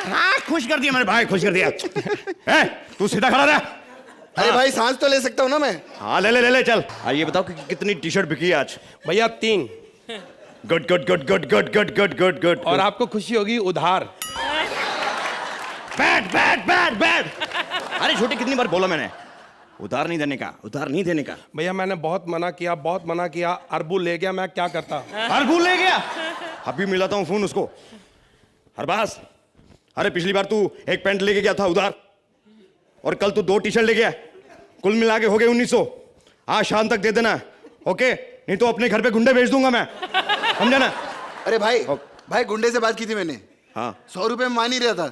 हाँ, खुश कर दिया मेरे भाई, खुश कर दिया। तू सीधा खड़ा रहा। अरे भाई, सांस तो ले सकता हूँ ना मैं? हाँ, ले चल। ये बताओ कि कितनी टी शर्ट बिकी आज? भैया 3। Good good good good good good good good good. और आपको खुशी होगी, उधार। बैठ। अरे छोटे, कितनी बार बोला मैंने उधार नहीं देने का, उधार नहीं देने का। भैया मैंने बहुत मना किया। अरबू ले गया, मैं क्या करता? अरबू ले गया? अभी मिलाता हूँ फोन उसको। हरबाज, अरे पिछली बार तू एक पैंट लेके गया था उधार, और कल तू 2 टी शर्ट ले गया, कुल मिला के हो गए 1900। आज शाम तक दे देना, ओके? नहीं तो अपने घर पे गुंडे भेज दूंगा मैं, समझा ना? अरे भाई गुंडे से बात की थी मैंने। हाँ। 100 रुपए में मान ही रहा था।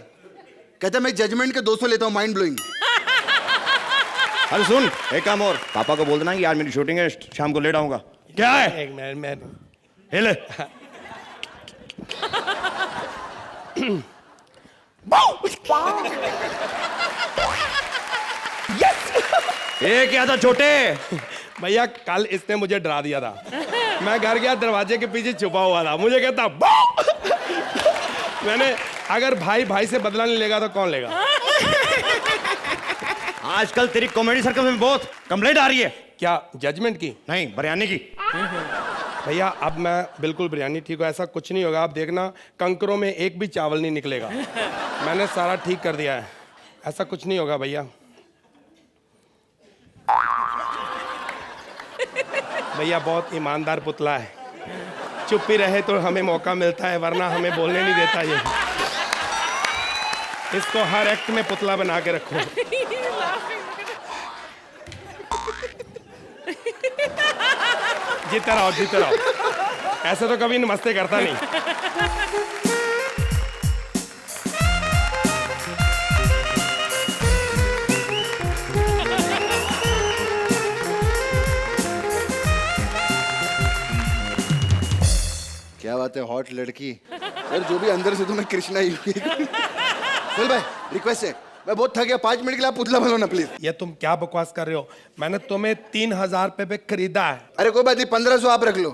कहता मैं जजमेंट के 200 लेता हूँ, माइंड ब्लोइंग। अरे सुन, एक काम और, पापा को बोल देना कि यार मेरी शूटिंग है, शाम को लेट आऊंगा। क्या है? एक मिनट, हिले। ये क्या था छोटे? भैया कल इसने मुझे डरा दिया था। मैं घर गया, दरवाजे के पीछे छुपा हुआ था, मुझे कहता मैंने, अगर भाई से बदला नहीं लेगा तो कौन लेगा? आजकल तेरी कॉमेडी सर्कल में बहुत कंप्लेंट आ रही है। क्या जजमेंट की? नहीं, बिरयानी की। भैया अब मैं बिल्कुल बिरयानी ठीक हूँ, ऐसा कुछ नहीं होगा। आप देखना, कंकरों में एक भी चावल नहीं निकलेगा। मैंने सारा ठीक कर दिया है, ऐसा कुछ नहीं होगा भैया। भैया बहुत ईमानदार पुतला है, चुप ही रहे तो हमें मौका मिलता है, वरना हमें बोलने नहीं देता ये। इसको हर एक्ट में पुतला बना के रखो। जीते रहो। ऐसे तो कभी नमस्ते करता नहीं। बात है, हॉट लड़की। यार जो भी अंदर से तो मैं कृष्णा ही हूँ। चल भाई, रिक्वेस्ट है, मैं बहुत थक गया, 5 मिनट के लिए आप पुतला बनो ना प्लीज। ये तुम क्या बकवास कर रहे हो? मैंने तुम्हें 3000 रुपए पे खरीदा है। अरे कोई बात नहीं, 1500 आप रख लो।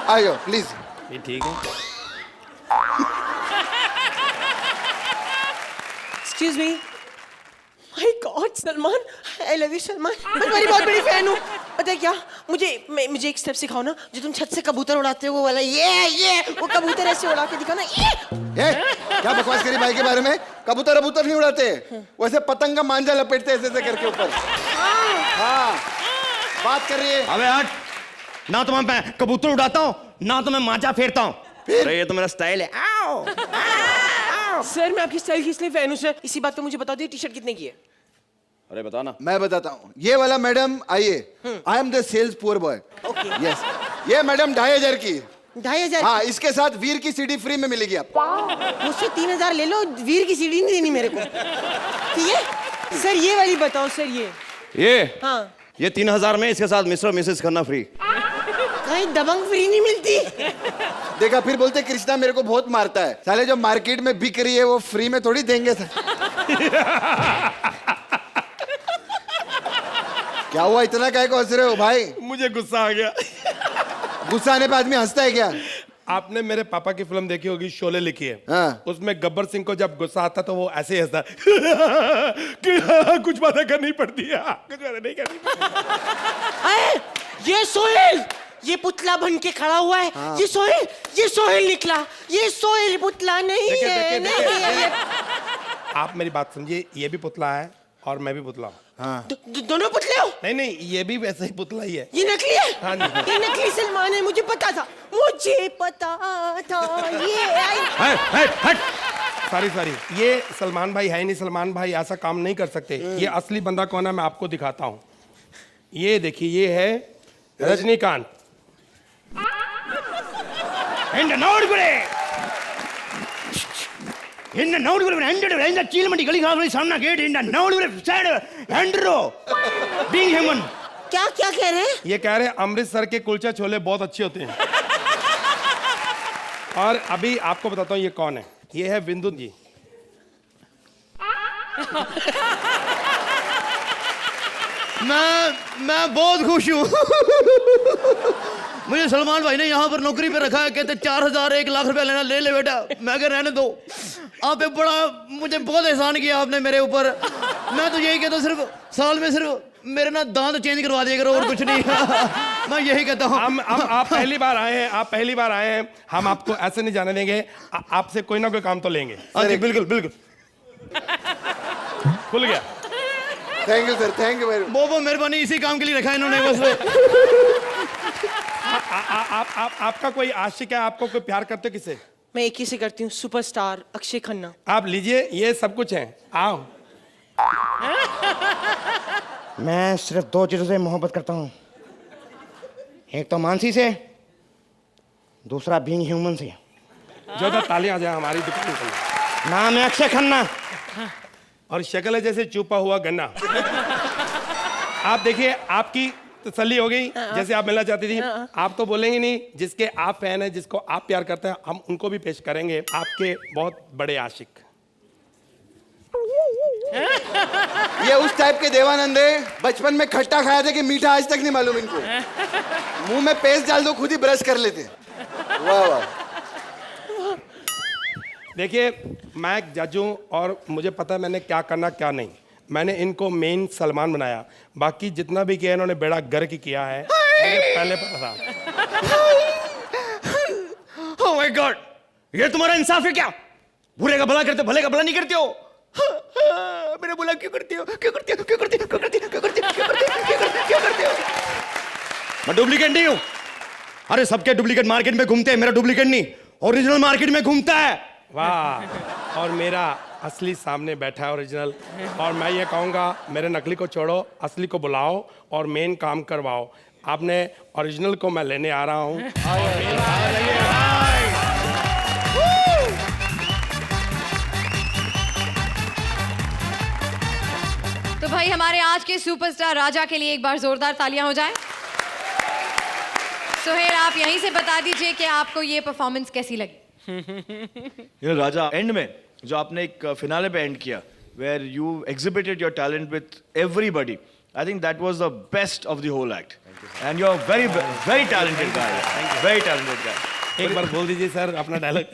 आ जाओ प्लीज। ये ठीक है। Excuse me. My God Salman, I love you Salman, मैं तुम्हारी बहुत बड़ी फैन हूँ। पता है क्या, मुझे एक स्टेप सिखाओ ना, जो तुम छत से कबूतर उड़ाते हो वो वाला। ये वो कबूतर ऐसे उड़ा के दिखाना। ए, क्या बकवास करी भाई के बारे में? कबूतर नहीं उड़ाते, वैसे पतंग का मांझा लपेटते ऐसे करके ऊपर। हाँ, बात कर रही है। अबे हट, ना तो मैं कबूतर उड़ाता हूँ, ना तो मैं मांझा फेरता हूँ। अरे ये तो मेरा स्टाइल है। आओ। सर मैं आपकी स्टाइल की इसलिए फैन हूँ सर। इसी बात पे मुझे बता दीजिए टी शर्ट कितने की है? अरे बता ना। मैं बताता हूँ। ये वाला मैडम आइए, I am the sales poor boy. Yes, ये मैडम 2500 की। 2500? हाँ, इसके साथ वीर की सीडी फ्री में मिलेगी आपको। मुझसे 3000 ले लो, वीर की सीडी नहीं देनी मेरे को। ठीक है सर, ये वाली बताओ सर। ये हाँ, ये 3000 में इसके साथ मिस्टर मिसेस करना फ्री। कहीं दबंग फ्री नहीं मिलती। देखा, फिर बोलते कृष्णा मेरे को बहुत मारता है। साले जो मार्केट में बिक रही है वो फ्री में थोड़ी देंगे सर। क्या हुआ, इतना काहे को हंस रहे हो भाई? मुझे गुस्सा आ गया। गुस्सा आने पे आदमी हंसता है क्या? आपने मेरे पापा की फिल्म देखी होगी, शोले लिखी है। हाँ। उसमें गब्बर सिंह को जब गुस्सा आता तो वो ऐसे ही हंसता कि कुछ बातें करनी पड़ती है, कुछ बातें नहीं करनी पड़ती। ये सोहेल, ये पुतला बन के खड़ा हुआ है। हाँ। ये सोहेल निकला। ये सोहेल पुतला नहीं है। नहीं है। आप मेरी बात समझिए, ये भी पुतला है और मैं भी पुतला हूँ। हाँ। दोनों पुतले हो? नहीं, ये भी वैसे ही पुतला ही है। ये नकली है? हाँ जी। ये नकली सलमान है, मुझे पता था। ये सॉरी, ये सलमान भाई है नहीं। सलमान भाई ऐसा काम नहीं कर सकते। ये असली बंदा कौन है मैं आपको दिखाता हूँ। ये देखिए, ये है रजनीकांत। क्या कह रहे हैं? ये कह रहे हैं अमृतसर के कुलचे छोले बहुत अच्छे होते हैं। और अभी आपको बताता हूँ ये कौन है। ये है बिंदु जी। मैं बहुत खुश हूँ। मुझे सलमान भाई ने यहाँ पर नौकरी पे रखा है। कहते 4000 1 लाख रुपया लेना, ले बेटा। मैं कह रहने दो, आप मुझे बहुत एहसान किया आपने मेरे ऊपर। मैं तो यही कहता हूँ, सिर्फ साल में सिर्फ मेरे ना दांत चेंज करवा दिया करो, और कुछ नहीं। मैं यही कहता हूँ। आप पहली बार आए हैं, हम आपको ऐसे नहीं जाने देंगे। आपसे कोई ना कोई काम तो लेंगे। हाँ जी, बिल्कुल। खुल गया। Thank you sir, thank you very much. बहुत मेहरबानी, इसी काम के लिए रखा है इन्होंने बस। आपका कोई आशिक है? आपको कोई प्यार करते हो किसे? मैं एक ही से करती हूँ, सुपरस्टार अक्षय खन्ना। आप लीजिए, ये सब कुछ है। आओ। मैं सिर्फ 2 चीजों से मोहब्बत करता हूँ, एक तो मानसी से, दूसरा बीइंग ह्यूमन से। जो तो तालियां आ जाए हमारी दुकान पर। नाम है अक्षय खन्ना और शक्ल है जैसे चुपा हुआ गन्ना। आप देखिए, आपकी तसल्ली हो गई। जैसे आप मिलना चाहती थी, आप तो बोलेंगे नहीं। जिसके आप फैन है, जिसको आप प्यार करते हैं, हम उनको भी पेश करेंगे, आपके बहुत बड़े आशिक। ये उस टाइप के देवानंद है, बचपन में खट्टा खाया था कि मीठा आज तक नहीं मालूम इनको। मुंह में पेस्ट डाल दो, खुद ही ब्रश कर लेते। वाह वाह। देखिए, मैं एक जज हूं और मुझे पता है मैंने क्या करना क्या नहीं। मैंने इनको मेन सलमान बनाया, बाकी जितना भी किया इन्होंने बेड़ा गर्क किया है। मुझे पहले पता था। ओह माय गॉड, ये तुम्हारा इंसाफ है क्या? बुरे का भला करते, भले का भला नहीं करते हो। मेरा बुरा क्यों करते हो? मैं डुप्लीकेट नहीं हूं। अरे सबके डुप्लीकेट मार्केट में घूमते हैं, मेरा डुप्लीकेट नहीं, ओरिजिनल मार्केट में घूमता है। वाह। और मेरा असली सामने बैठा है ओरिजिनल। और मैं ये कहूँगा, मेरे नकली को छोड़ो, असली को बुलाओ और मेन काम करवाओ। आपने ओरिजिनल को मैं लेने आ रहा हूँ। तो भाई हमारे आज के सुपरस्टार राजा के लिए एक बार जोरदार तालियां हो जाएं। सुहेल, आप यहीं से बता दीजिए कि आपको ये परफॉर्मेंस कैसी लगी? राजा एंड में जो आपने एक फिनाले पे एंड किया, where you exhibited your talent with everybody, I think that was the best of the whole act. And you're a very very talented guy. Very talented guy. एक बार बोल दीजिए सर अपना डायलॉग।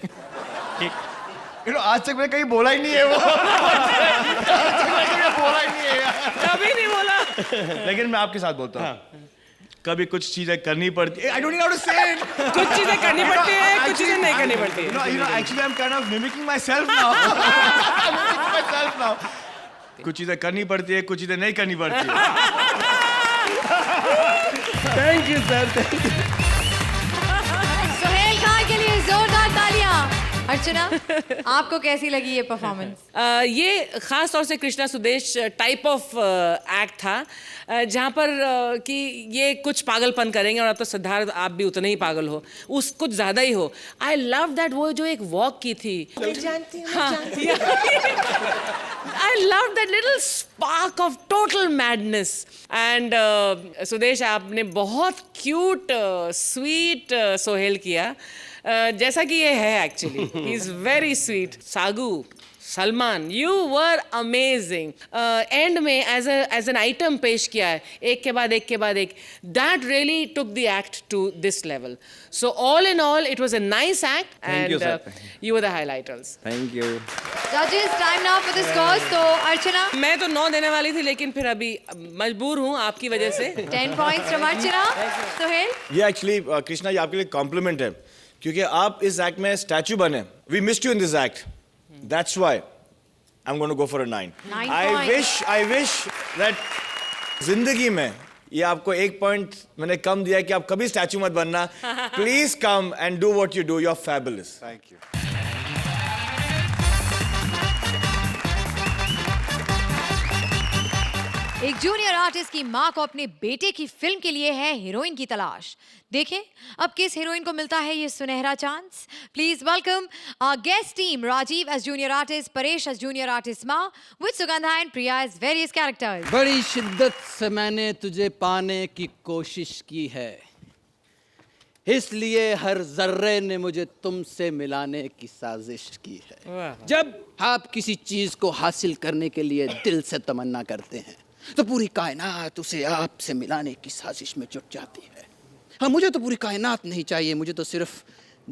आज तक मैं कहीं बोला ही नहीं है वो। आज तक मैं कहीं बोला ही नहीं है। कभी नहीं बोला। लेकिन मैं आपके साथ बोलता हूँ। कभी कुछ चीजें करनी पड़ती है। I don't know how to say it. कुछ चीजें करनी पड़ती है, कुछ चीजें नहीं करनी पड़ती है। You know, actually I'm kind of mimicking myself now. Mimicking myself now. कुछ चीजें करनी पड़ती है, कुछ चीजें नहीं करनी पड़ती है। Thank you sir, thank you. Suhail Khan के लिए जोरदार तालियां। अर्चना, आपको कैसी लगी ये परफॉर्मेंस? ये खास तौर से Krishna Sudesh type of act था, जहाँ पर कि ये कुछ पागलपन करेंगे और अब तो सिद्धार्थ आप भी उतने ही पागल हो, उस कुछ ज्यादा ही हो। आई लव दैट, वो जो एक वॉक की थी, I love that little spark of total madness. And Sudesh, आपने बहुत क्यूट स्वीट सोहेल किया, जैसा कि ये है actually. He is very sweet. सागू, Salman, you were amazing. And में एज एन आइटम पेश किया है, एक के बाद एक के बाद एक। That really took the act to this level. So all in all it was a nice act and you were the highlighters. Thank you. जजेस, time now for the scores. तो अर्चना, मैं तो 9 देने वाली थी, लेकिन फिर अभी मजबूर हूँ आपकी वजह से। 10 पॉइंट्स फ्रॉम अर्चना। सुहेल, ये एक्चुअली कृष्णा, ये आपके लिए कॉम्प्लीमेंट है, क्योंकि आप इस एक्ट में स्टैचू बने। We missed you in this act, that's why I am going to go for a 9. I wish that जिंदगी में ये आपको 1 पॉइंट मैंने कम दिया कि आप कभी स्टैचू मत बनना। Please come and do what you do, you are fabulous. Thank you. एक जूनियर आर्टिस्ट की मां को अपने बेटे की फिल्म के लिए है हीरोइन की तलाश। देखें अब किस हीरोइन को मिलता है ये सुनहरा chance. Please welcome our guest team, Rajeev as junior artist, Paresh as junior artist मां, with Sugandha and Priya as various characters. बड़ी शिद्दत से मैंने तुझे पाने की कोशिश की है, इसलिए हर जर्रे ने मुझे तुमसे मिलाने की साजिश की है। जब आप किसी चीज को हासिल करने के लिए दिल से तमन्ना करते हैं तो पूरी कायनात उसे आपसे मिलाने की साजिश में जुट जाती है। हाँ, मुझे तो पूरी कायनात नहीं चाहिए, मुझे तो सिर्फ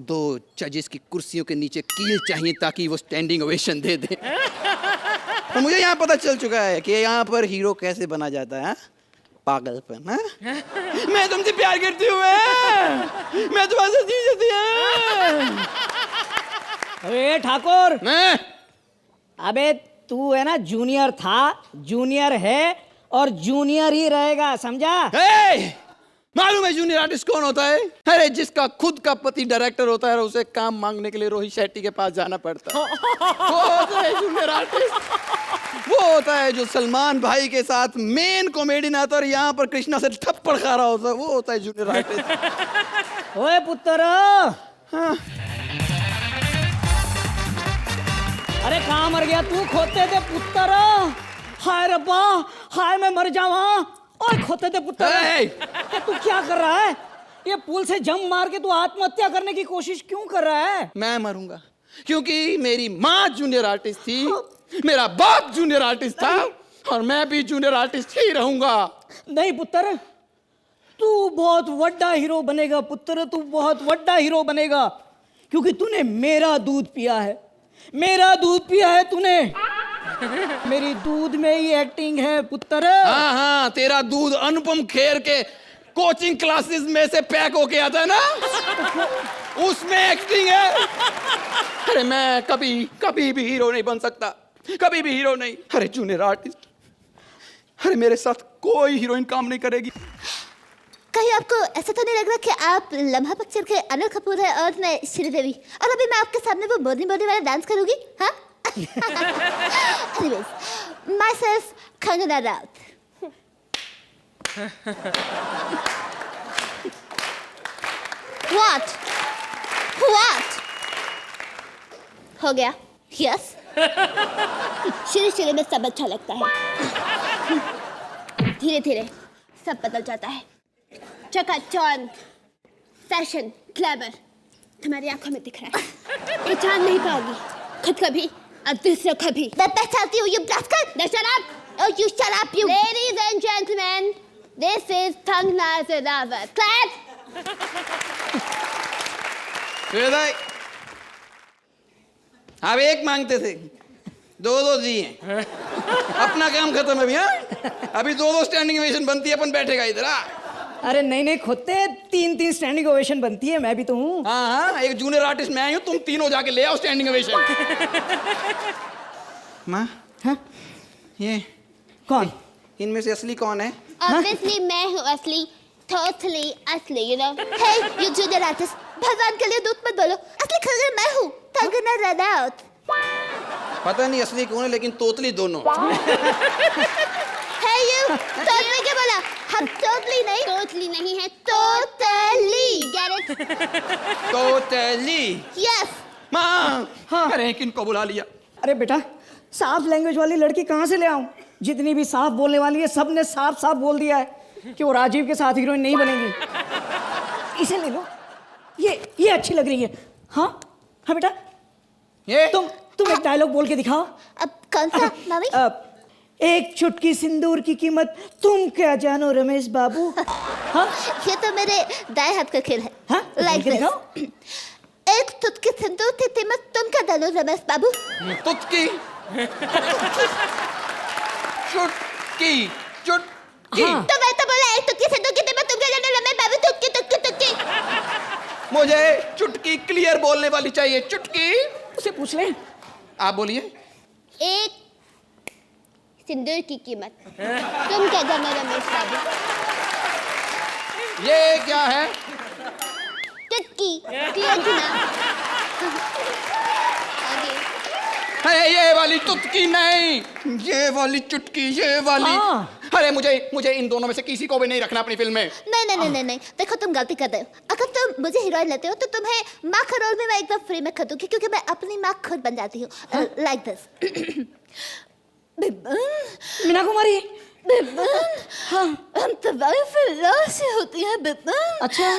2 जजेस की कुर्सियों के नीचे कील चाहिए ताकि वो स्टैंडिंग ओवेशन दे दे। तो मुझे यहाँ पता चल चुका है कि यहाँ पर हीरो कैसे बना जाता है। पागलपन। मैं तुमसे प्यार करती हूँ, मैं तुम्हारे साथ जी जाती हूँ। अरे ठाकुर, अबे तू है ना, जूनियर था, जूनियर है और जूनियर ही रहेगा, समझा? मालूम है जूनियर आर्टिस्ट कौन होता है? अरे जिसका खुद का पति डायरेक्टर होता है और उसे काम मांगने के लिए रोहित शेट्टी के पास जाना पड़ता है, वो होता है जूनियर आर्टिस्ट। वो होता है जो सलमान भाई के साथ मेन कॉमेडी ना आता और यहाँ पर कृष्णा से थप्पड़ खा रहा होता है, वो होता है जूनियर आर्टिस्ट। ओए पुत्र, हाँ। अरे कहाँ मर गया तू? खोते थे पुत्र। हाय रब्बा, हाय मैं मर जावा। ओए खोते थे पुत्र, तू क्या कर रहा है? ये पुल से जंप मार के तू आत्महत्या करने की कोशिश क्यों कर रहा है? मैं मरूंगा क्योंकि मेरी माँ जूनियर आर्टिस्ट थी, मेरा बाप जूनियर आर्टिस्ट था और मैं भी जूनियर आर्टिस्ट ही रहूंगा। नहीं पुत्र, तू बहुत बड़ा हीरो बनेगा पुत्र, तू बहुत बड़ा हीरो बनेगा, क्योंकि तूने मेरा दूध पिया है, मेरा दूध पिया है तूने। मेरी दूध में ही एक्टिंग है पुत्र। हाँ हाँ, तेरा दूध अनुपम खेर के कोचिंग क्लासेस में से पैक होके आता है ना, उसमें एक्टिंग है। अरे मैं कभी भी हीरो नहीं बन सकता, कभी भी हीरो नहीं। अरे जूनियर आर्टिस्ट, अरे मेरे साथ कोई हीरोइन काम नहीं करेगी। कहीं आपको ऐसा तो नहीं लग रहा कि आप लम्हा पिक्चर के अनिल कपूर है और मैं श्रीदेवी, और अभी मैं आपके सामने वो बोली बोली वाला डांस करूंगी? हाँ? Anyways, myself Kangana Ranaut. What? हो गया? Yes. शुरू में सब अच्छा लगता है, धीरे धीरे सब बदल जाता है। चकाचौंध फैशन, ग्लैमर तुम्हारी आंखों में दिख रहा है। पहचान नहीं पाओगी खुद कभी और दूसरों कभी। मैं पहचानती हूँ, you rascal! Now shut up! Oh, you shut up, you! Ladies and gentlemen, this is Tangna Rawat. Clap! भाई आप एक मांगते थे, दो दिए। अपना काम खत्म है भैया। अभी दो स्टैंडिंग ओवेशन बनती है, अपन बैठेगा इधर। अरे नहीं खोते, 3 स्टैंडिंग ओवेशन बनती है, मैं भी तो हूँ। हाँ, एक जूनियर आर्टिस्ट मैं हूँ, तुम तीनों जाके ले आओ स्टैंडिंग ओवेशन। माँ, हाँ? ये कौन? इनमें से असली कौन है? Obviously मैं हूँ असली, totally असली, you know. Hey, you junior artist, भगवान के लिए दूध मत बोलो। असली खबर मैं हूँ, Tangna Rawat. पता नहीं असली कौन है, लेकिन तोतली दोनों। Hey you, totally क्या बोला? हम totally नहीं है, totally. Get it? तोतली। Yes. माँ, अरे किनको बुला लिया? अरे बेटा, साफ लैंग्वेज वाली लड़की कहाँ से ले आऊं? जितनी भी साफ बोलने वाली है, सबने साफ बोल दिया है कि वो राजीव के साथ हीरोइन नहीं बनेगी। इसे ले लो, ये अच्छी लग रही है। हाँ बेटा, ये तुम एक डायलॉग बोल के दिखाओ। अब कौन सा मामी? एक चुटकी सिंदूर की कीमत तुम क्या जानो रमेश बाबू। हाँ, ये तो मेरे दाएं हाथ का खेल है। हाँ, Like बोल के this. दिखाओ। एक चुटकी सिंदूर की कीमत तुम क्या जानो रमेश बाबू? चुटकी हाँ। तो मैं तो बोला एक चुटकी सिंदूर की कीमत तुम क्या जानो रमेश बाबू? चुटकी। मुझे चुटकी क्लियर बोलने वाली चाहिए। चुटकी। उसे पूछ ले। आप बोलिए। एक सिंदूर की कीमत तुम क्या जानो रमेश बाबू? ये क्या है? चुटकी। क्लियर थी ना? आगे। है ये वाली चुटकी नहीं, ये वाली चुटकी, ये वाली। हाँ। अरे मुझे इन दोनों में से किसी को भी नहीं रखना अपनी फिल्म में। नहीं, देखो तुम गलती कर रहे हो। अगर तुम मुझे हीरोइन लेते हो तो तुम्हें माँ का रोल में मैं एकदम फ्री में कर दूंगी, क्योंकि मैं अपनी माँ खुद बन जाती हूँ। Like this. मीना कुमारी। हाँ, हम तुम्हारी फिल्म से होती हैं बिपिन। अच्छा,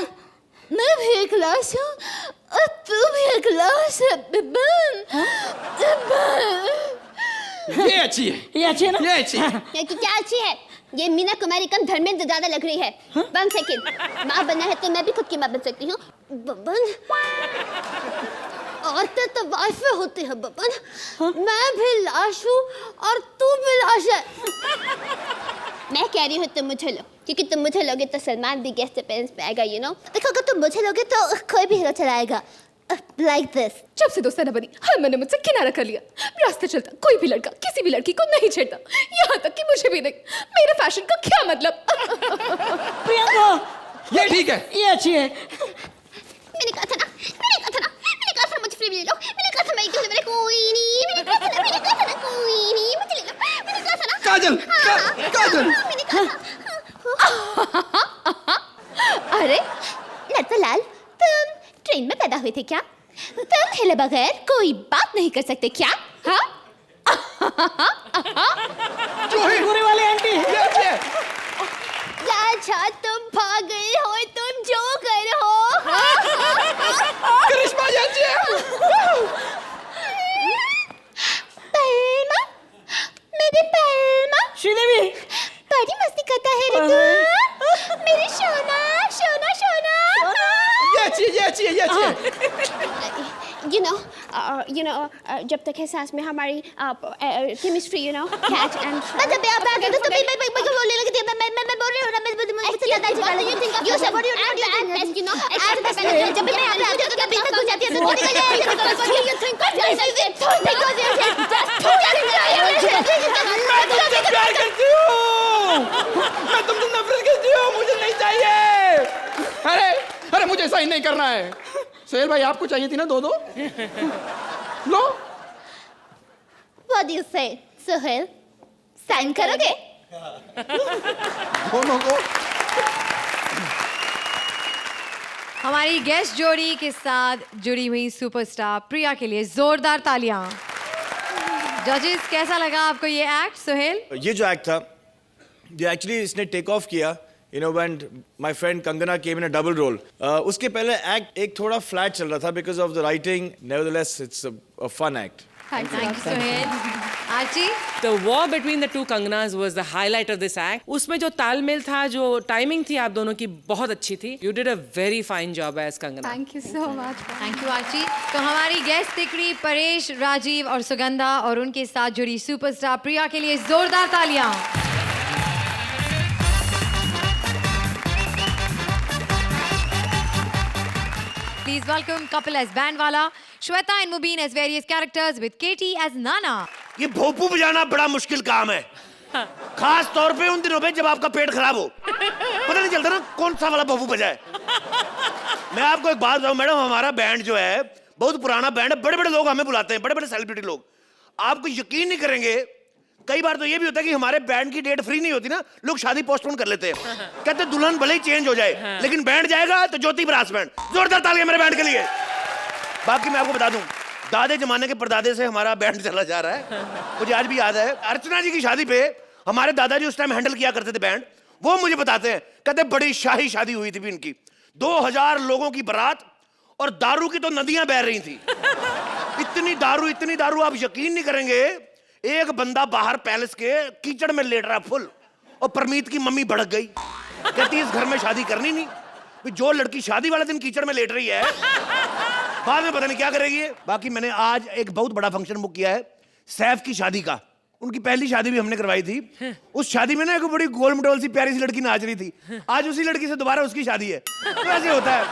मैं भी एक लाश हूँ और तू भी एक लाश है बिपिन। ये अच्छी है। ये अच्छी है ना? ये अच्छी है। ये क्या अच्छी है? ये मीना कुमारी कम धर्मेंद्र ज्यादा लग रही है। 1 सेकेंड, माँ बनना है तो मैं भी खुद की माँ बन सकती हूँ। बबन, औरतें तो वाइफें होती है बबन। मैं भी लाश हूँ और तू भी लाश है। मैं कह रही हूँ तुम मुझे लो, क्योंकि तुम मुझे लोगे तो सलमान भी गेस्ट अपीयरेंस पे आएगा, you know? देखो अगर तुम मुझे लोगे तो कोई भी हीरो चला आएगा। Like this. जब से दोस्ताना बनी हर मैंने मुझसे किनारा कर लिया। रास्ते चलता कोई भी लड़का किसी भी लड़की को नहीं छेड़ता, यहाँ तक कि मुझे भी नहीं। मेरे फैशन का क्या मतलब? प्रियंका, ये ठीक है। ये अच्छी है। मैंने कहा था ना मुझे फ्री ले लो। मैंने कहा था मैं मेरे कोई नहीं। मैंने कहा था ना कोई नहीं, मुझे ले लो। मैंने कहा था ना काजल। मैंने कहा था। अरे नटवरलाल, तुम ट्रेन में पैदा हुए थे क्या? तुम हिले बगैर कोई बात नहीं कर सकते क्या? हाँ? गोरे वाले आंटी। अच्छा तुम भाग गए हो, तुम जो कर हो। करिश्मा जी अच्छी है। परमा, मेरी परमा। श्रीदेवी। बड़ी मस्ती करता है रे तू। मेरी सोना। ये अच्छी है। You know, जब तक है सांस में हमारी chemistry, you know, catch and मतलब आप आ गए तो मैं बोलने लगी थी। मैं बोल रही हूँ ना, मुझसे ज़्यादा चला रही हूँ। You said what you know, जब मैं आ रही हूँ तो कभी तक हो जाती है तो what do you think? मैं तुमसे प्यार करती हूँ। मैं तुमसे नफरत करती हूँ। मुझे नहीं चाहिए। अरे मुझे साइन नहीं करना है। सोहेल भाई आपको चाहिए थी ना 2-2? लो। What do you say, Sohail? Sign करोगे? दोनों को। हमारी गेस्ट जोड़ी के साथ जुड़ी हुई सुपरस्टार प्रिया के लिए जोरदार तालियां। जजेस, कैसा लगा आपको ये एक्ट सोहेल? ये जो एक्ट था, ये एक्चुअली इसने टेक ऑफ किया you know, when my friend Kangana came in a double role. उसके पहले act एक थोड़ा flat चल रहा था because of the writing. Nevertheless, it's a fun act. Thank you, Sohail. Archie? The war between the two Kanganas was the highlight of this act. उसमें जो तालमेल था, जो टाइमिंग थी आप दोनों की बहुत अच्छी थी. You did a very fine job as Kangana. Thank you so much. Thank you, Archie. तो हमारी गेस्ट तिकड़ी परेश, राजीव और सुगंधा और उनके साथ जुड़ी सुपरस्टार प्रिया के लिए जोरदार तालियां. Please welcome couple as Bandwala, Shweta and Mubin as various characters with Katie as Nana. ये भोपू बजाना बड़ा मुश्किल काम है, खास तौर पे उन दिनों पे जब आपका पेट खराब हो, पता नहीं चलता ना कौन सा वाला भोपू बजाए. मैं आपको एक बात बताऊं मैडम, हमारा बैंड जो है बहुत पुराना बैंड है, बड़े बड़े लोग हमें बुलाते हैं, बड़े बड़े सेलिब्रिटी लोग. आपको यकीन नहीं करेंगे, कई बार तो ये भी होता है कि हमारे बैंड की डेट फ्री नहीं होती ना, लोग शादी पोस्टपोन कर लेते हैं, कहते दुल्हन भले ही चेंज हो जाए लेकिन बैंड जाएगा तो ज्योति ब्रास बैंड. जोरदार तालियां मेरे बैंड के लिए. बाकी मैं आपको बता दूं, दादे जमाने के परदादे से हमारा बैंड चला जा रहा है. मुझे आज भी याद है अर्चना जी की शादी पे हमारे दादाजी उस टाइम हैंडल किया करते थे बैंड. वो मुझे बताते हैं, कहते बड़ी शाही शादी हुई थी भी इनकी, 2000 लोगों की बारात और दारू की तो नदियां बह रही थी. इतनी दारू आप यकीन नहीं करेंगे. एक बंदा बाहर पैलेस के कीचड़ में लेट रहा फुल, और परमीत की मम्मी भड़क गई, कहती इस घर में शादी करनी नहीं. जो लड़की शादी वाले दिन कीचड़ में लेट रही है बाद में पता नहीं क्या करेगी. बाकी मैंने आज एक बहुत बड़ा फंक्शन बुक किया है सैफ की शादी का. उनकी पहली शादी भी हमने करवाई थी. उस शादी में ना एक बड़ी गोल मटोल सी प्यारी सी लड़की नाच रही थी. आज उसी लड़की से दोबारा उसकी शादी है. तो ऐसे होता है.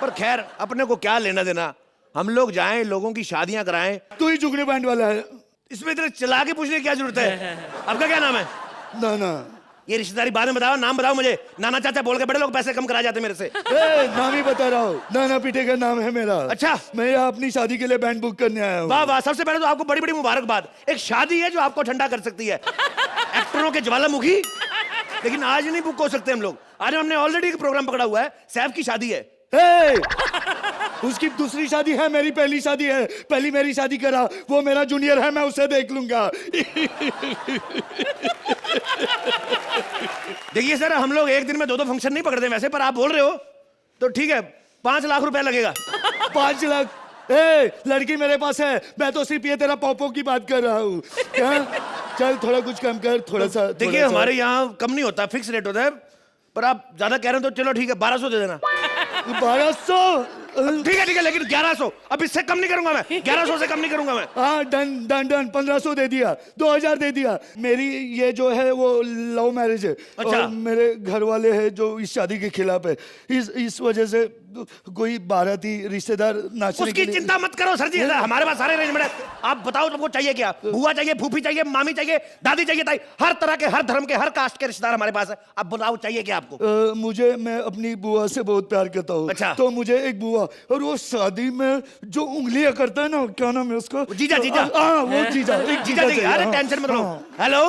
पर खैर अपने को क्या लेना देना, हम लोग जाएं लोगों की शादियां कराएं. तू ही जुगनू बैंड वाला है. इसमें इतना चला के पूछने की क्या जरूरत है. आपका क्या नाम है? नाना. ये रिश्तेदारी बाद में बताओ, नाम बताओ मुझे. नाना चाचा बोल के बड़े लोग पैसे कम करा जाते मेरे से. नाम ही बता रहा हूँ, नाना पीटे का नाम है मेरा. अच्छा, मैं यहाँ अपनी शादी के लिए बैंड बुक करने आया हूँ. वाह वाह, सबसे पहले तो आपको बड़ी बड़ी मुबारकबाद. एक शादी है जो आपको ठंडा कर सकती है. एक्टरों के ज्वालामुखी, लेकिन आज नहीं बुक हो सकते हम लोग. आज हमने ऑलरेडी एक प्रोग्राम पकड़ा हुआ है, सैफ की शादी है. उसकी दूसरी शादी है, मेरी पहली शादी है. पहली मेरी शादी करा, वो मेरा जूनियर है, मैं उसे देख लूंगा. देखिए सर, हम लोग एक दिन में 2-2 फंक्शन नहीं पकड़ते वैसे, पर आप बोल रहे हो तो ठीक है, 5 लाख रुपए लगेगा. 5 लाख? लड़की मेरे पास है, मैं तो सिर्फ ये तेरा पॉपो की बात कर रहा हूँ. चल थोड़ा कुछ कम कर, थोड़ा सा. देखिए हमारे यहाँ कम नहीं होता, फिक्स रेट होता है. पर आप ज्यादा कह रहे हो तो चलो ठीक है, 1200 दे देना. 1200? ठीक है, लेकिन 1100. अब इससे कम नहीं करूंगा मैं. 1100 से कम नहीं करूंगा मैं. हाँ डन. 1500 दे दिया, 2000 दे दिया. मेरी ये जो है वो लव मैरिज है. अच्छा. और मेरे घर वाले हैं जो इस शादी के खिलाफ है. इस वजह से कोई बाराती रिश्तेदार नाचने उसकी चिंता मत करो सर जी, हमारे पास सारे अरेंजमेंट है. आप बताओ तुमको चाहिए क्या? बुआ चाहिए, फूफी चाहिए, मामी चाहिए, दादी चाहिए, ताई, हर तरह के, हर धर्म के, हर कास्ट के रिश्तेदार हमारे पास है. आप बताओ चाहिए क्या आपको? मुझे, मैं अपनी बुआ से बहुत प्यार करता हूँ. अच्छा. तो मुझे एक बुआ, और वो शादी में जो उंगलियां करता है ना, क्या नाम है उसको? जीजा. हाँ वो जीजा. एक जीजा. अरे टेंशन मत लो. हेलो.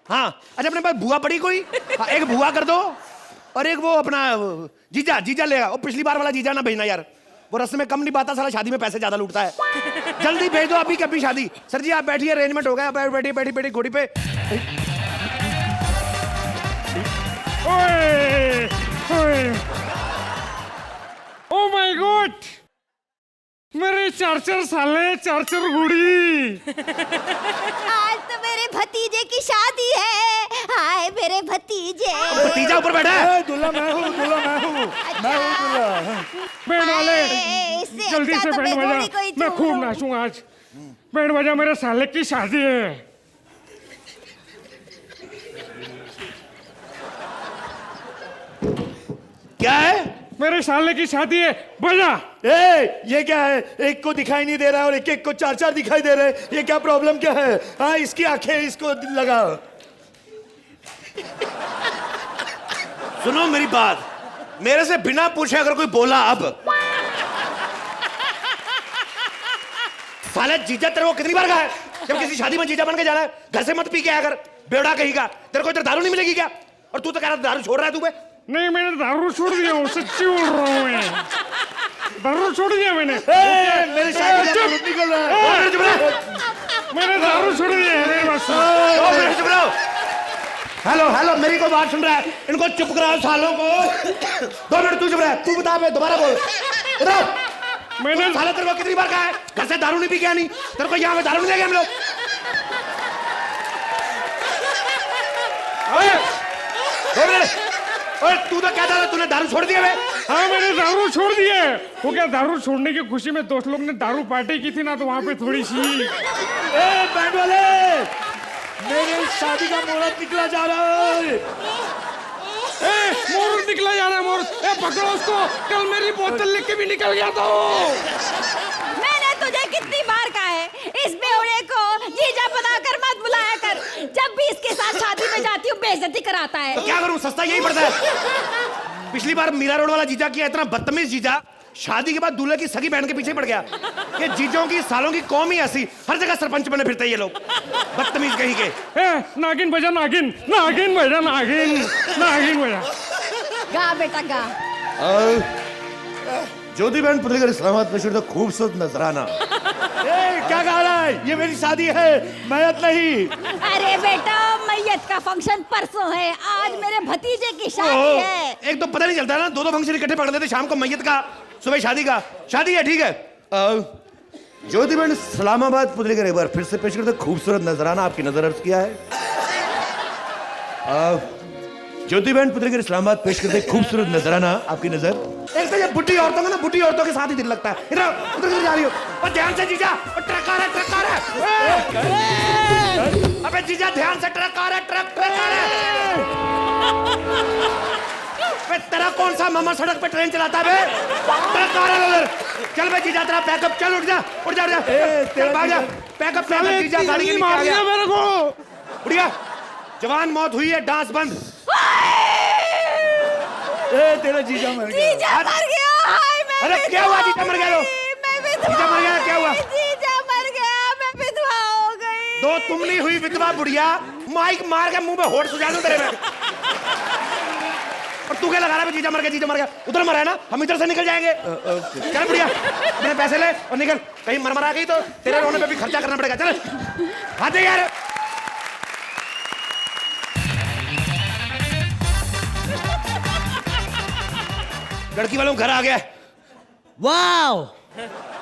हाँ अच्छा, अपने पास बुआ पड़ी कोई? एक बुआ कर दो और एक वो अपना जीजा लेगा. और पिछली बार वाला जीजा ना भेजना यार, वो रस्म में कम नहीं पाता, साला शादी में पैसे ज्यादा लूटता है. जल्दी भेज दो अभी कभी शादी. सर जी आप बैठिए, अरेंजमेंट हो गया. बैठी घोड़ी पे. ओ माय गॉड, मेरे 4 साले 4 घोड़ी. आज तो मेरे भतीजे की शादी है. हाय मेरे भतीजे. भतीजा ऊपर बैठा है. दूल्हा मैं हूँ. बैंड वाले जल्दी से बैंड बजा, मैं खूब नाचूंगा आज. बैंड बजा, मेरे साले की शादी है. क्या है? मेरे साले की शादी है, बजा. ये क्या है? एक को दिखाई नहीं दे रहा है और एक को 4 दिखाई दे रहे हैं. ये क्या प्रॉब्लम क्या है? हाँ इसकी आंखें इसको लगा. सुनो मेरी बात, मेरे से बिना पूछे अगर कोई बोला अब, साले जीजा तेरे को कितनी बार कहा है जब किसी शादी में जीजा बन के जाना है घर से मत पी के आया कर. बेवड़ा कहेगा, तेरे को इधर दारू नहीं मिलेगी क्या? और तू तो कह रहा दारू छोड़ रहा है. तू बे नहीं, मैंने दारू छोड़ दिया हूँ, सच्ची बोल रहा हूँ मैं. दारू छोड़ दिया मैंने. मेरी शादी का दूध निकल रहा है. मैंने दारू छोड़ दिया है. मेरे पास चुप रहो. हेलो हेलो, मेरी कोई बात सुन रहा है? इनको चुप कराओ सालों को। 2 मिनट तू चुप रह। तू बता, मैं दोबारा बोल। इधर मैंने साले तेरे को कितनी बार कहा है घर से दारू नहीं पी के आनी? तेरे को यहाँ पे दारू नहीं लेंगे हम लोग। ओए तू तो कहता था तूने दारू छोड़ दिया है? हाँ मैंने दारू छोड़ दिया है। वो क्या दारू छोड़ने की खुशी में दोस्त लोग ने दारू पार्टी की थी ना, तो वहाँ पे थोड़ी सी। बैंड वाले, मेरी शादी का मुहूर्त निकला जा रहा है। मुहूर्त निकला जा रहा है, मुहूर्त। पकड़ो उसको, कल मेरी बोतल लेके भी निकल गया था। मैंने तुझे कितनी बार कहा है इस बेवड़े को जीजा बनाकर मत बुलाया कर। जब भी इसके साथ शादी में जाती हूँ बेइज्जती कराता है। तो क्या करूं, सस्ता यही पड़ता है। पिछली बार मीरा रोड वाला जीजा किया, इतना बदतमीज जीजा, शादी के बाद दूल्हे की सगी बहन के पीछे पड़ गया। ये जीजों की सालों की कौम ही ऐसी, हर जगह सरपंच बने फिरते ये लोग, बदतमीज कहीं के। नागिन बजा, नागिन नागिन बजा, नागिन नागिन बजा। गा बेटा गा। ज्योति बहन पुतलीगढ़ इस्लामाबाद में शुरू खूबसूरत नजराना। क्या गा रहा है? ये मेरी शादी है, मैयत नहीं। अरे बेटा, मैयत का फंक्शन परसों है, आज मेरे भतीजे की शादी है। एक तो पता नहीं चलता ना, 2 फंक्शन इकट्ठे पकड़ लेते, शाम को मैयत का, सुबह शादी का। शादी है, ठीक है। ज्योति बहन इस्लामाबाद पुतलीगढ़ एक बार फिर से पेश करते खूबसूरत नजराना आपकी नजर अर्ज किया है। ज्योति बहन पुतलीगढ़ इस्लामाबाद पेश करते खूबसूरत नजराना आपकी नजर। एक तो ये बुढ़ी औरतों का ना, बुढ़ी औरतों के साथ ही दिल लगता है। इधर उधर जा रही हो, और ध्यान से जीजा, और ट्रक आ रहा है, ट्रक आ रहा है। अबे जीजा ध्यान से, ट्रक आ रहा है, ट्रक आ रहा है। तेरा कौन सा मामा सड़क पे ट्रेन चलाता है बे? ट्रक आ रहा है उधर। चल बे जीजा, तेरा पैकअप, चल उठ जा, उठ जा, चल भाग जा। पैकअप जीजा, गाड़ी के नीचे आ गया मेरे को। उड़िया, जवान मौत हुई है, डांस बंद। तेरा जीजा मर गया। जीजा मर गया। हाय, मैं अरे क्या हुआ? जीजा मर गया तो? जीजा मर गया, क्या हुआ? जीजा मर गया, मैं विधवा हो गई। दो तुम नहीं हुई विधवा बुढ़िया, माइक मार के मुंह पे होठ सुझा दूं तेरे में। और तू क्या लगा रहा है? जीजा मर गया, जीजा मर गया। उधर मरा है ना, हम इधर से निकल जाएंगे। चल बुढ़िया, मेरे पैसे ले और निकल। कहीं मर गई तो तेरे रोने पे भी खर्चा करना पड़ेगा। चल हाथ दे यार। लड़की वालों घर आ गया। वाओ,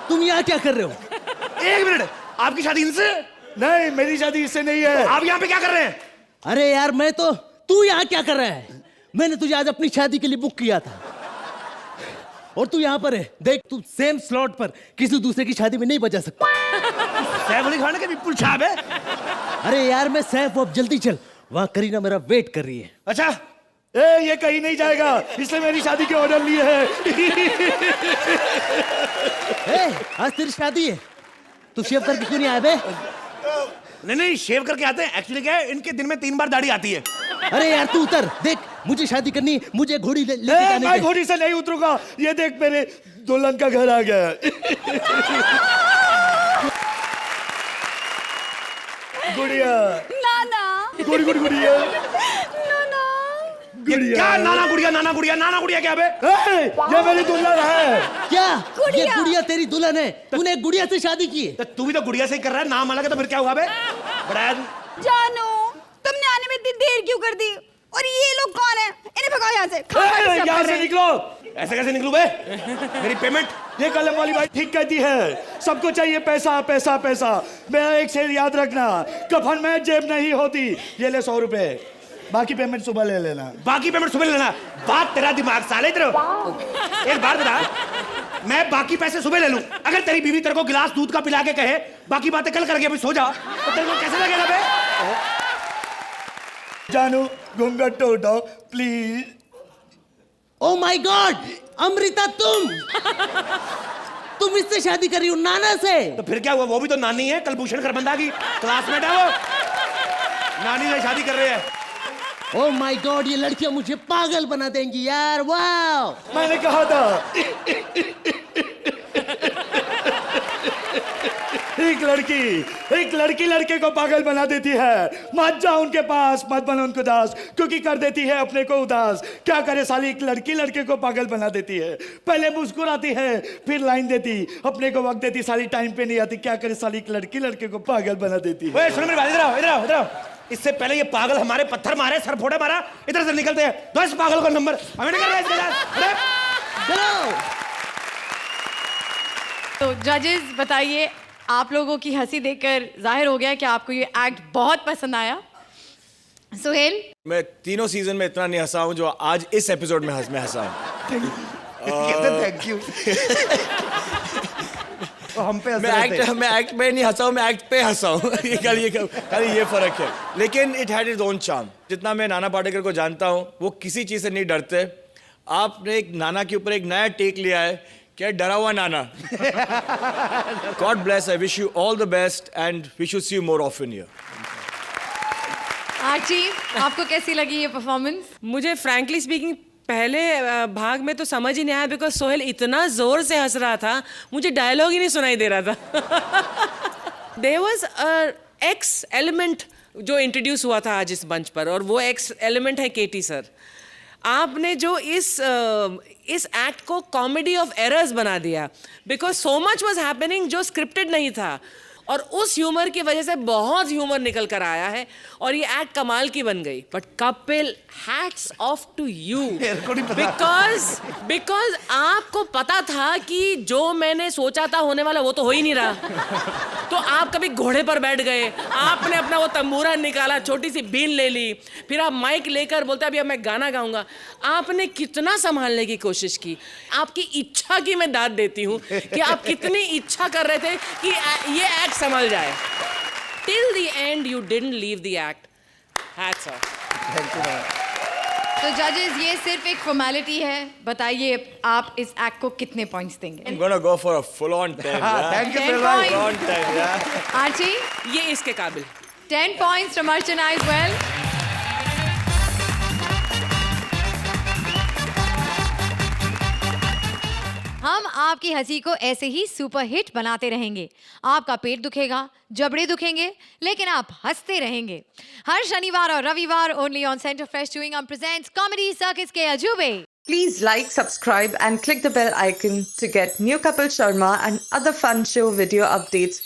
तुम यहाँ क्या कर रहे हो? 1 मिनट, आपकी शादी इनसे? नहीं, मेरी शादी इससे नहीं है। आप यहाँ पे क्या कर रहे हैं? अरे यार, मैं तो, तू यहाँ क्या कर रहा है? मैंने तुझे आज अपनी शादी के लिए बुक किया था और तू यहाँ पर है। देख, तू सेम स्लॉट पर किसी दूसरे की शादी में नहीं बजा सकता। सैफ अली खान के विपुल छाप है। अरे यार, मैं सैफ, अब जल्दी चल, वहाँ करीना मेरा वेट कर रही है। अच्छा, ये कहीं नहीं जाएगा, इसलिए मेरी शादी के ऑर्डर लिए है। आज तेरी शादी है, तू शेव करके क्यों नहीं आया बे? नहीं, शेव करके आते हैं। एक्चुअली क्या है, इनके दिन में 3 बार दाढ़ी आती है। अरे यार, तू उतर, देख, मुझे शादी करनी, मुझे घोड़ी लेके जाने दे। मैं घोड़ी से नहीं उतरूंगा। ये देख, मेरे दुल्हन का घर आ गया। गुड़िया, नाना, गुड़िया, क्या नाना गुड़िया, नाना गुड़िया, नाना गुड़िया क्या बे? ये मेरी दुल्हन है। क्या? ये गुड़िया तेरी दुल्हन है? तूने एक गुड़िया से शादी की है? तो तू भी तो गुड़िया से ही कर रहा है, नाम अलग है तो फिर क्या हुआ बे? बड़ा जानू, तुमने आने में इतनी देर क्यों कर दी? और ये लोग कौन है? इन्हें भगाओ यहाँ से। यहाँ से निकलो। ऐसे कैसे निकलूं बे? मेरी पेमेंट? ये कलम वाली बात ठीक कहती है, सबको चाहिए पैसा पैसा पैसा। मेरा एक शेर याद रखना, कफन में जेब नहीं होती। ये ले 100 रुपए, बाकी पेमेंट सुबह ले लेना। बाकी पेमेंट सुबह ले लेना? बात तेरा दिमाग साले तेरे। एक बार बता, मैं बाकी पैसे सुबह ले लूं, अगर तेरी बीवी तेरे को गिलास दूध का पिला के कहे बाकी बातें कल करके अभी सो जा, तो तेरे को कैसे लगेगा बे? जानू, घूंघट तो उठाओ please. Oh my God, Amrita तुम इससे शादी कर रही हो? नाना से? तो फिर क्या हुआ, वो भी तो नानी है, कलभूषण खरबंदा की क्लासमेट है वो। नानी से शादी कर रहे हैं। ओ माय गॉड, ये लड़कियां मुझे पागल बना देंगी यार। वाह, मैंने कहा था। एक लड़की लड़के को पागल बना देती है। मत जाओ उनके पास, मत बनो उनको दास, क्योंकि कर देती है अपने को उदास। क्या करे साली, एक लड़की लड़के को पागल बना देती है। पहले मुस्कुराती है, फिर लाइन देती, अपने को वक्त देती, साली टाइम पे नहीं आती। क्या करे साली, एक लड़की लड़के को पागल बना देती है। सुनो मेरी बात, इधर आओ, इधर आओ, इधर आओ। इससे पहले ये पागल हमारे पत्थर मारे, सर फोड़े मारा, इधर से निकलते हैं। दो इस पागल का नंबर, हमें नहीं करना इसके साथ। अरे चलो तो जजेस बताइए, आप लोगों की हंसी देखकर जाहिर हो गया कि आपको ये एक्ट बहुत पसंद आया। सुहेल, मैं तीनों सीजन में इतना नहीं हंसा हूँ जो आज इस एपिसोड में हंसा हूँ। Thank you. हम पे मैं एक्ट पे नहीं हंसा हूँ, मैं एक्ट पे हंसा हूँ। खाली ये फर्क है, लेकिन it had its own charm. जितना मैं नाना पाटेकर को जानता हूँ, वो किसी चीज से नहीं डरते। आपने एक नाना के ऊपर एक नया टेक लिया है, क्या डरा हुआ नाना। God bless, I wish you all the best and we should see you more often here. Archie, आपको कैसी लगी ये परफॉर्मेंस? मुझे फ्रैंकली स्पीकिंग पहले भाग में तो समझ ही नहीं आया, बिकॉज सोहेल इतना जोर से हंस रहा था, मुझे डायलॉग ही नहीं सुनाई दे रहा था। There was a X element जो इंट्रोड्यूस हुआ था आज इस मंच पर, और वो एक्स एलिमेंट है केटी सर। आपने जो इस एक्ट को कॉमेडी ऑफ एरर्स बना दिया, because so much was happening जो स्क्रिप्टेड नहीं था, और उस ह्यूमर की वजह से बहुत ह्यूमर निकल कर आया है और ये एक्ट कमाल की बन गई। But Kapil, hats off to you, because आपको पता था कि जो मैंने सोचा था होने वाला वो तो हो ही नहीं रहा। तो आप कभी घोड़े पर बैठ गए, आपने अपना वो तंबूरा निकाला, छोटी सी बीन ले ली, फिर आप माइक लेकर बोलते अभी अब मैं गाना गाऊंगा। आपने कितना संभालने की कोशिश की। आपकी इच्छा की मैं दाद देती हूँ कि आप कितनी इच्छा कर रहे थे कि ये एक्ट संभल जाए। Till the end you didn't leave the act. Hats off. Thank you. तो जजेस, ये सिर्फ एक फॉर्मेलिटी है, बताइए आप इस एक्ट को कितने पॉइंट्स देंगे? I'm gonna go for a full on 10. Thank you, 10 Phil. points. Full on 10, yeah. Archie, ये इसके काबिल। 10 points from Archana as well. हम आपकी हंसी को ऐसे ही सुपर हिट बनाते रहेंगे। आपका पेट दुखेगा, जबड़े दुखेंगे, लेकिन आप हंसते रहेंगे। हर शनिवार और रविवार only on center fresh chewing gum presents comedy circus के अजूबे। Please like, subscribe and click the bell icon to get new Kapil Sharma and other fun show video updates